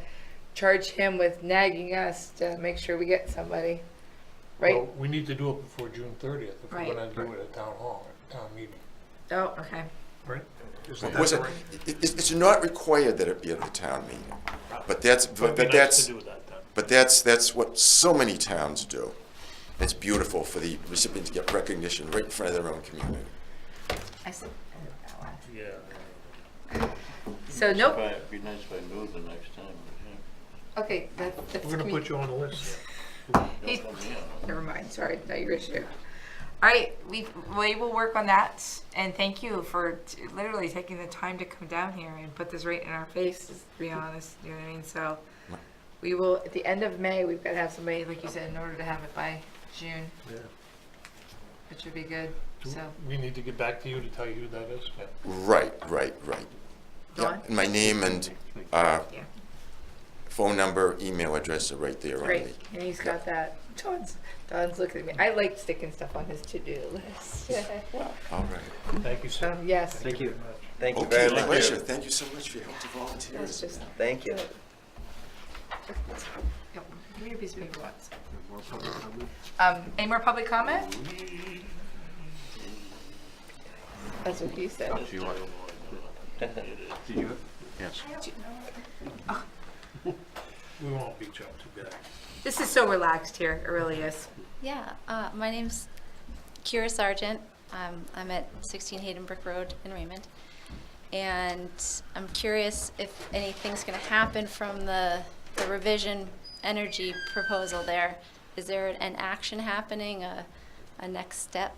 charge him with nagging us to make sure we get somebody, right? Well, we need to do it before June 30th if Right. we're gonna do it at town hall, town meeting, Oh, okay. right? Isn't that Was it, correct? it's not required that it be at the town meeting, but that's, It'd be but nice that's, to do that then. but that's what so many towns do. It's beautiful for the recipient to get recognition right in front of their own community. I see. That one. Yeah. So nope. It'd be nice if I knew the next time, but Okay, that's. We're gonna put you on the list. He- Never mind, sorry, not your issue. All right, we will work on that, and thank you for literally taking the time to come down here and put this right in our faces, to be honest, you know what I mean? So we will, at the end of May, we've got to have somebody, like you said, in order to have it by June, Yeah. which would be good, so. We need to get back to you to tell you who that is. Yeah. Right. Yeah, Dawn? and my name and Yeah, phone number, email address are right there on great, the. and he's got that. Don's looking at me. I like sticking stuff on his to-do list. All right. Thank you, sir. Yes. Thank you. Thank you Okay, very much. pleasure. Thank you so much for your help to That's volunteers. just. Thank you. Yep, give me your piece of paper once. More public comment? Any more public comment? That's what he said. Do you want? Did you? Yes. We won't beat you up too bad. This is so relaxed here, it really is. Yeah, my name's Kira Sargent. I'm at 16 Hayden Brook Road in Raymond. And I'm curious if anything's going to happen from the revision energy proposal there. Is there an action happening, a next step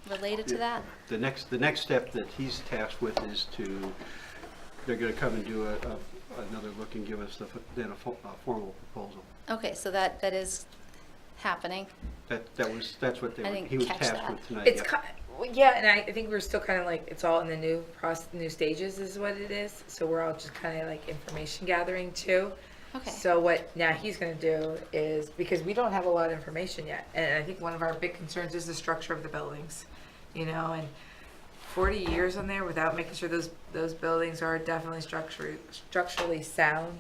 related to that? The next step that he's tasked with is they're gonna come and do another look and give us then a formal proposal. Okay, so that is happening. That's what I didn't he was catch tasked that. with tonight. It's, yeah. yeah, and I think we're still kind of like, it's all in the new stages is what it is. So we're all just kind of like information gathering too. Okay. So what now he's going to do is, because we don't have a lot of information yet, and I think one of our big concerns is the structure of the buildings, you know, and 40 years on there without making sure those buildings are definitely structurally sound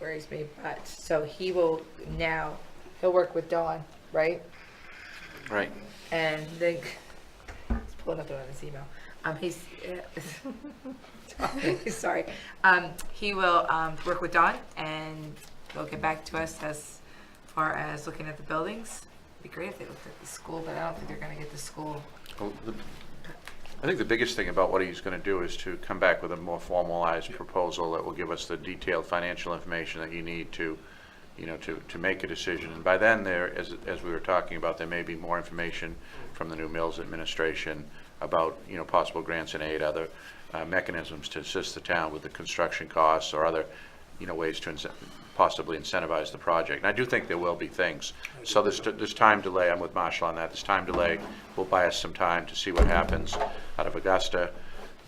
worries me. But so he'll work with Dawn, right? Right. And they, he's pulling up on his email. Sorry. He will work with Dawn, and they'll get back to us as far as looking at the buildings. It'd be great if they looked at the school, but I don't think they're going to get the school. Well, I think the biggest thing about what he's going to do is to come back with a more formalized proposal that will give us the detailed financial information that you need to, to make a decision. And by then, as we were talking about, there may be more information from the new Mills administration about, possible grants and aid, other mechanisms to assist the town with the construction costs or other, ways to possibly incentivize the project. And I do think there will be things. So this time delay, I'm with Marshall on that, this time delay will buy us some time to see what happens out of Augusta.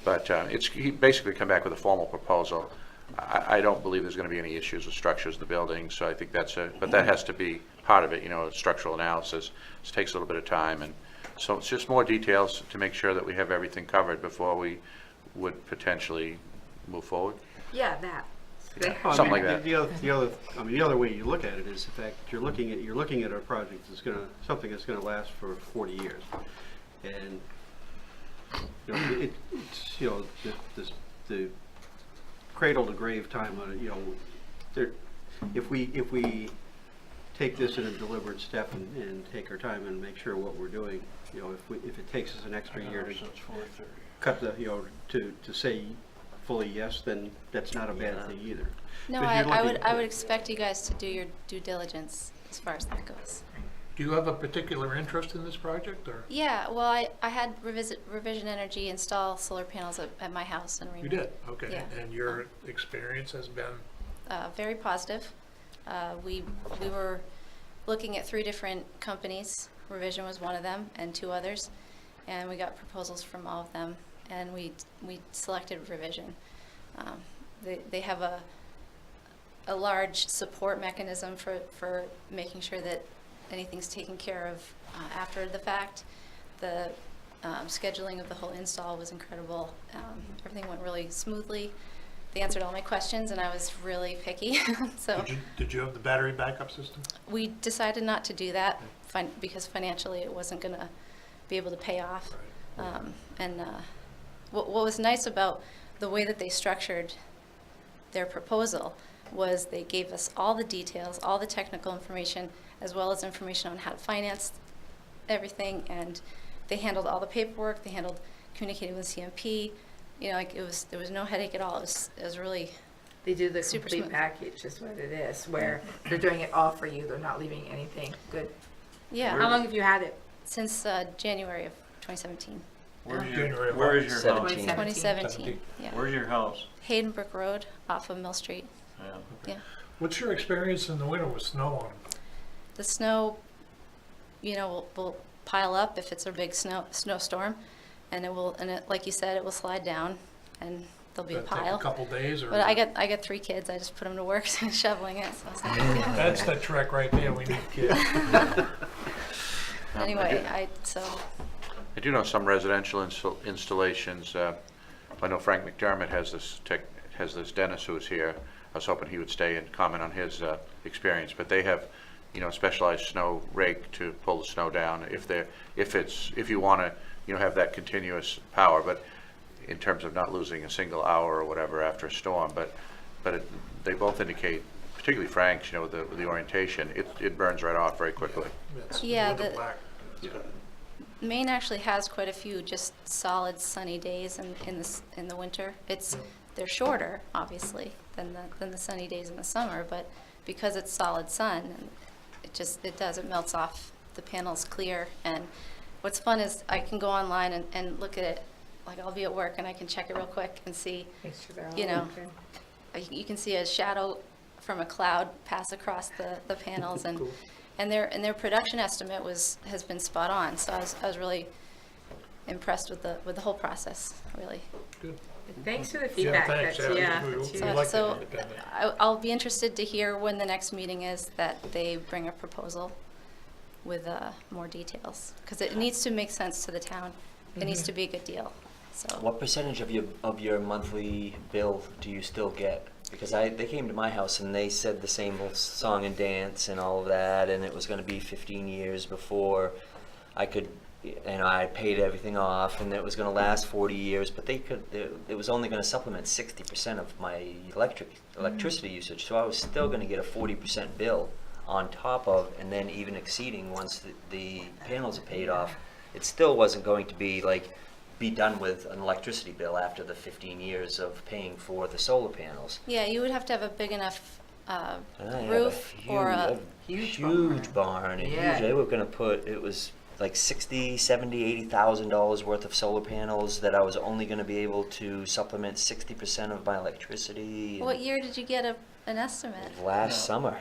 But he basically come back with a formal proposal. I don't believe there's going to be any issues with structures of the building, so I think but that has to be part of it, structural analysis. It takes a little bit of time, and so it's just more details to make sure that we have everything covered before we would potentially move forward. Yeah, that. Something like that. The other way you look at it is the fact you're looking at a project that's something that's going to last for 40 years, and it's the cradle to grave time on it. If we take this in a deliberate step and take our time and make sure what we're doing, if it takes us an extra year to cut to say fully yes, then that's not a bad thing either. No, I would expect you guys to do your due diligence as far as that goes. Do you have a particular interest in this project, or? Yeah, well, I had Revision Energy install solar panels at my house in Raymond. You did? Okay. Yeah. And your experience has been? Very positive. We were looking at 3 different companies. Revision was one of them, and 2 others, and we got proposals from all of them, and we selected Revision. They have a large support mechanism for making sure that anything's taken care of after the fact. The scheduling of the whole install was incredible. Everything went really smoothly. They answered all my questions, and I was really picky. So Did you have the battery backup system? we decided not to do that because financially it wasn't going to be able to pay off. What was nice about the way that they structured their proposal was they gave us all the details, all the technical information, as well as information on how to finance everything, and they handled all the paperwork. They handled communicating with CMP. There was no headache at all. It was really They do the super complete smooth. package, is what it is, where they're doing it all for you. They're not leaving anything good. Yeah. How long have you had it? Since January of 2017. Where is your house? 2017. Yeah. Where's your house? Hayden Brook Road off of Mill Street. Yeah. Yeah. What's your experience in the winter with snow on? The snow, will pile up if it's a big snowstorm, and like you said, it will slide down, and there'll be a Does that take pile. a couple days, or? But I got 3 kids. I just put them to work shoveling it. So it's not a big deal. That's the trick right there. We need kids. Anyway, I do know some residential installations. I know Frank McDermott has this dentist who is here. I was hoping he would stay and comment on his experience. But they have, specialized snow rake to pull the snow down if you want to, have that continuous power. But in terms of not losing a single hour or whatever after a storm. But they both indicate, particularly particularly Frank's, with the orientation, it burns right off very quickly. Yeah, the the- black. It's got- Maine actually has quite a few just solid sunny days in the winter. They're shorter, obviously, than the sunny days in the summer, but because it's solid sun, it melts off. The panel's clear, and what's fun is I can go online and look at it. Like, I'll be at work and I can check it real quick and see, you can see a shadow from a cloud pass across the panels, and Cool. and their production estimate has been spot on. So I was really impressed with the whole process, really. Good. Thanks for the Yeah, feedback. thanks. That's, yeah, We- that's we huge. like So that independent. I'll be interested to hear when the next meeting is that they bring a proposal with more details, because it needs to make sense to the town. It needs to be a good deal. So What percentage of your monthly bill do you still get? Because they came to my house and they said the same old song and dance and all of that, and it was going to be 15 years before I could, and I paid everything off, and it was going to last 40 years. But it was only going to supplement 60% of my electricity usage, so I was still going to get a 40% bill on top of, and then even exceeding once the panels are paid off. It still wasn't going to be done with an electricity bill after the 15 years of paying for the solar panels. yeah, you would have to have a big enough And I have roof or a huge barn. And Yeah. they were going to put, it was like $60,000, $70,000, $80,000 worth of solar panels that I was only going to be able to supplement 60% of my electricity. and What year did you get an estimate? Last summer.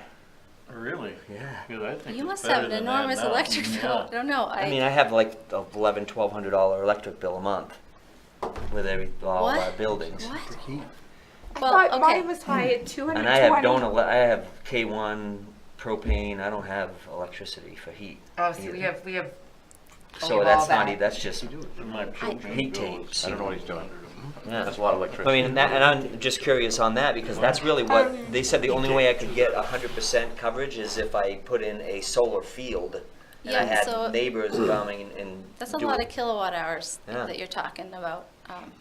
Really? Yeah. Because I think You it's must better have an than that enormous now. electric bill. I Yeah. don't know. I mean, I have like a $1,100, $1,200 electric bill a month with all What? our buildings. What? I Well, thought okay. mine was high at 220. And I have K1 propane. I don't have electricity for heat. Oh, so either. we have. So all that's that. not, that's just, My children's heat bill tapes. I don't know what he's doing. yeah. That's a lot of I electricity. mean, and I'm just curious on that, because that's really what, they said the only way I could get 100% coverage is if I put in a solar field. And I Yeah, so- had neighbors coming and That's a do lot it. of kilowatt hours Yeah. that you're talking about.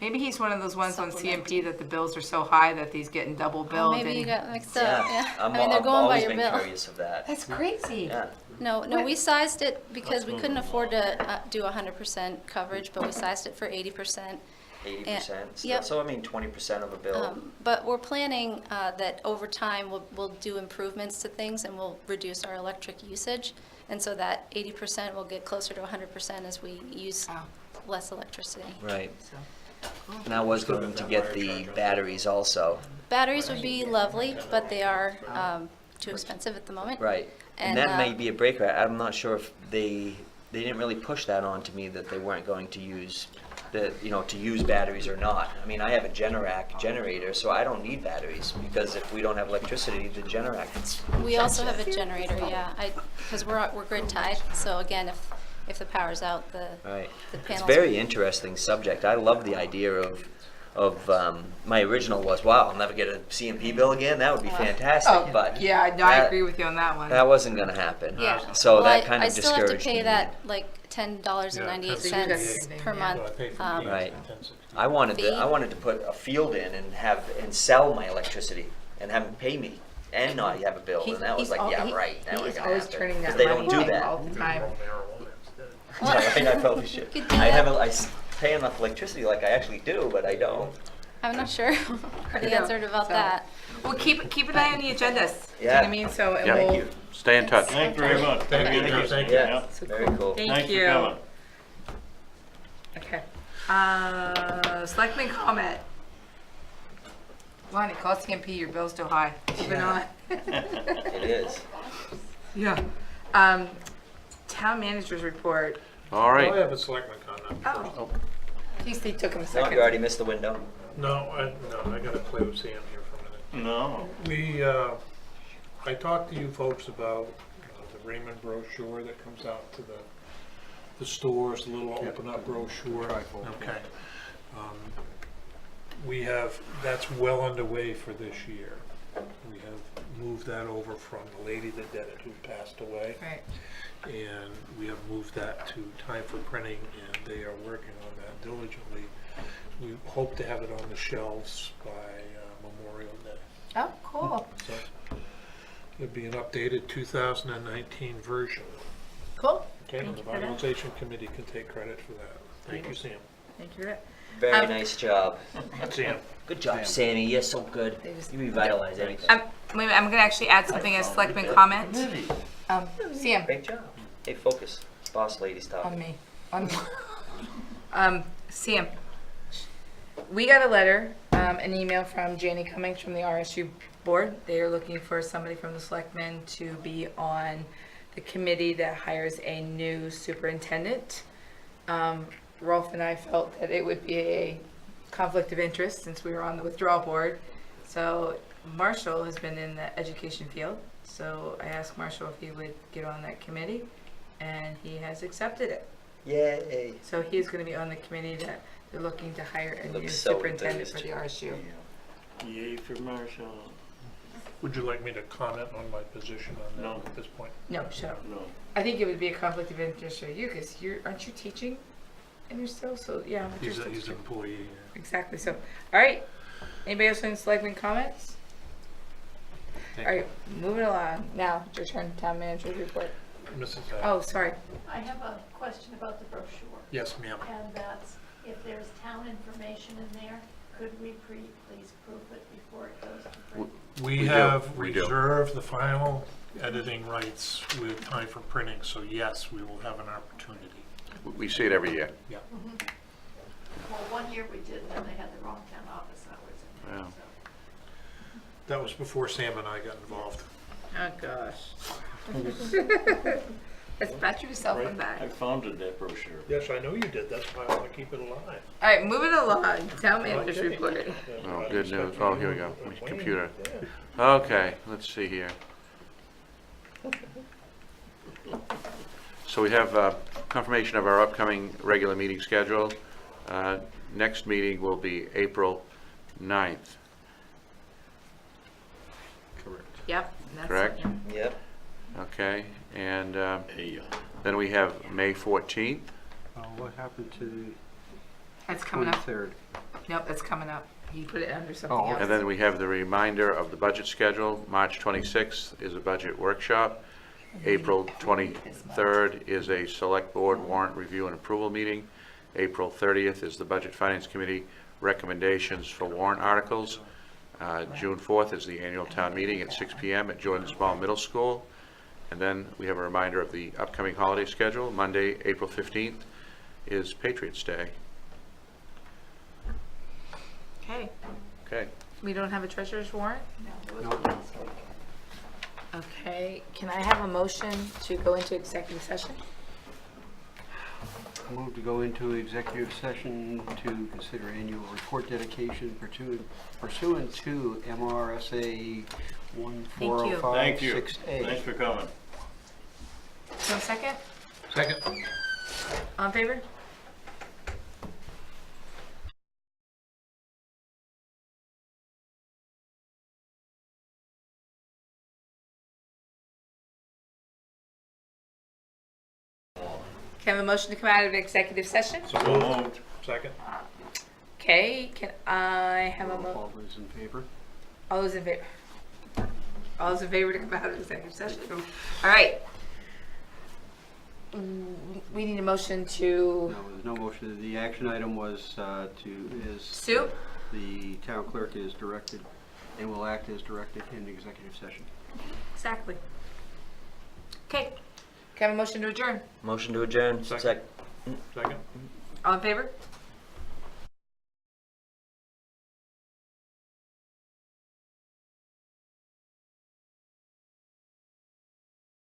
Maybe he's one of those ones on Supplement. CMP that the bills are so high that he's getting double Oh, billed. maybe you and- got mixed up. Yeah. I'm, I mean, they're I've going by always your been bill. curious of that. That's crazy. Yeah. No, we sized it because we couldn't afford to do 100% coverage, but we sized it for 80%. 80%. Yep. So I mean 20% of a bill. But we're planning that over time, we'll do improvements to things and we'll reduce our electric usage. And so that 80% will get closer to 100% as we use Wow. less electricity. Right. So, And I was going to get the batteries also. Batteries would be lovely, but they are too expensive at the moment. Right. And that may be a breaker. I'm not sure if they didn't really push that on to me, that they weren't going to use to use batteries or not. I mean, I have a Generac generator, so I don't need batteries, because if we don't have electricity, the Generac. We also have a generator, yeah, because we're grid tied, so again, if the power's out, the Right. the It's panels. a very interesting subject. I love the idea of my original was, wow, I'll never get a CMP bill again. That would be fantastic. Oh, but yeah, no, I that- agree with you on that one. That wasn't going to happen. Yeah. So Well, that kind of I still have discouraged to pay me. that like $10.98 Yeah, per yeah. month. So I pay for Um, heat, Right. it's 1060. I wanted Fee? to put a field in and sell my electricity and have them pay me and not have a bill. He's- And that was he's like, al- yeah, he- right. That he was is gonna always happen. turning that Because they money don't do away that. all the time. Marijuana instead. Yeah, right, I probably should. Could do I that. pay enough electricity like I actually do, but I don't. I'm not sure the Yeah, answer about so- that. Well, keep an eye on the agendas. Do you know Yeah. what I mean? So and Yeah. we'll, Thank you. Stay in touch. Thank you very much. Thank you, Very thank good. you. So Very cool. cool. Thank Thanks you. for coming. Okay. Selectman comment. Lonnie, call CMP, your bill's too high. Moving on. It is. Yeah. Town managers report. All I right. have a selectman comment first. Oh. He took him a No, second. you already missed the window. No, I gotta play with Sam here for a minute. No. I talked to you folks about the Raymond brochure that comes out to the stores, the little open up brochure. Okay. That's well underway for this year. We have moved that over from the lady that did it who passed away. Right. And we have moved that to time for printing, and they are working on that diligently. We hope to have it on the shelves by Memorial Day. Oh, cool. So It'd be an updated 2019 version. Cool. Okay, Thank and you the for that. Evaluation Committee can take credit for that. Thank you, Sam. Thank you for that. Very nice job. Sam. Good job, Sammy. You're so good. You revitalize everything. Wait a minute, I'm gonna actually add something as selectman comment. Sam, Great job. Hey, focus. Boss lady style. on me, Sam, we got a letter, an email from Janie Cummings from the RSU board. They are looking for somebody from the selectmen to be on the committee that hires a new superintendent. Rolf and I felt that it would be a conflict of interest since we were on the withdrawal board. So Marshall has been in the education field, so I asked Marshall if he would get on that committee, and he has accepted it. Yay. So he's going to be on the committee that they're looking to hire a new Looks so superintendent for the enthused. RSU. Yay for Marshall. Would you like me to comment on my position on that No. at this point? No, shut up. No. I think it would be a conflict of interest for you because aren't you teaching in your still? So yeah, but you're He's still an teaching. employee. Exactly. So, all right. Anybody else in selectmen comments? All right, moving along. Now, it's your turn, town manager's report. Mrs. Oh, sorry. I have a question about the brochure. Yes, ma'am. And that's, if there's town information in there, could we please proof it before it goes to print? We do. have We do. reserved the final editing rights with time for printing, so yes, we will have an opportunity. We see it every year. Yeah. Well, 1 year we did, and then they had the wrong town office hours in there, Yeah. so. That was before Sam and I got involved. Oh gosh. Let's pat yourself on the back. I founded that brochure. Yes, I know you did. That's why I want to keep it alive. All right, moving along. Town manager's report. Oh, good news. Oh, here we go. My computer. Okay, let's see here. So we have confirmation of our upcoming regular meeting schedule. Next meeting will be April 9th, Correct. Yep. That's correct? it. Yep. Okay, and Hey, then we have May 14th. What happened to That's the coming up. 23rd? Nope, that's coming up. He put it under something Oh, else. And then we have the reminder of the budget schedule. March 26th is a budget workshop. April 23rd is a select board warrant review and approval meeting. April 30th is the Budget Finance Committee recommendations for warrant articles. June 4th is the annual town meeting at 6 p.m. at Jordan Small Middle School. And then we have a reminder of the upcoming holiday schedule. Monday, April 15th is Patriots' Day. Okay. Okay. We don't have a treasurer's warrant? No. Okay. Can I have a motion to go into executive session? Move to go into executive session to consider annual report dedication pursuant to MRSA 14056A. Thank you. Thanks for coming. So second? Second. All in favor? Can I have a motion to come out of executive session? So So moved. Second. Okay, can I have a All those in favor? all those in favor? All those in favor to come out of executive session? All right. We need a motion to No, there's no motion. The action item was sue? the town clerk is directed and will act as directed in the executive session. Exactly. Okay. Can I have a motion to adjourn? Motion to adjourn. Second. Second. All in favor?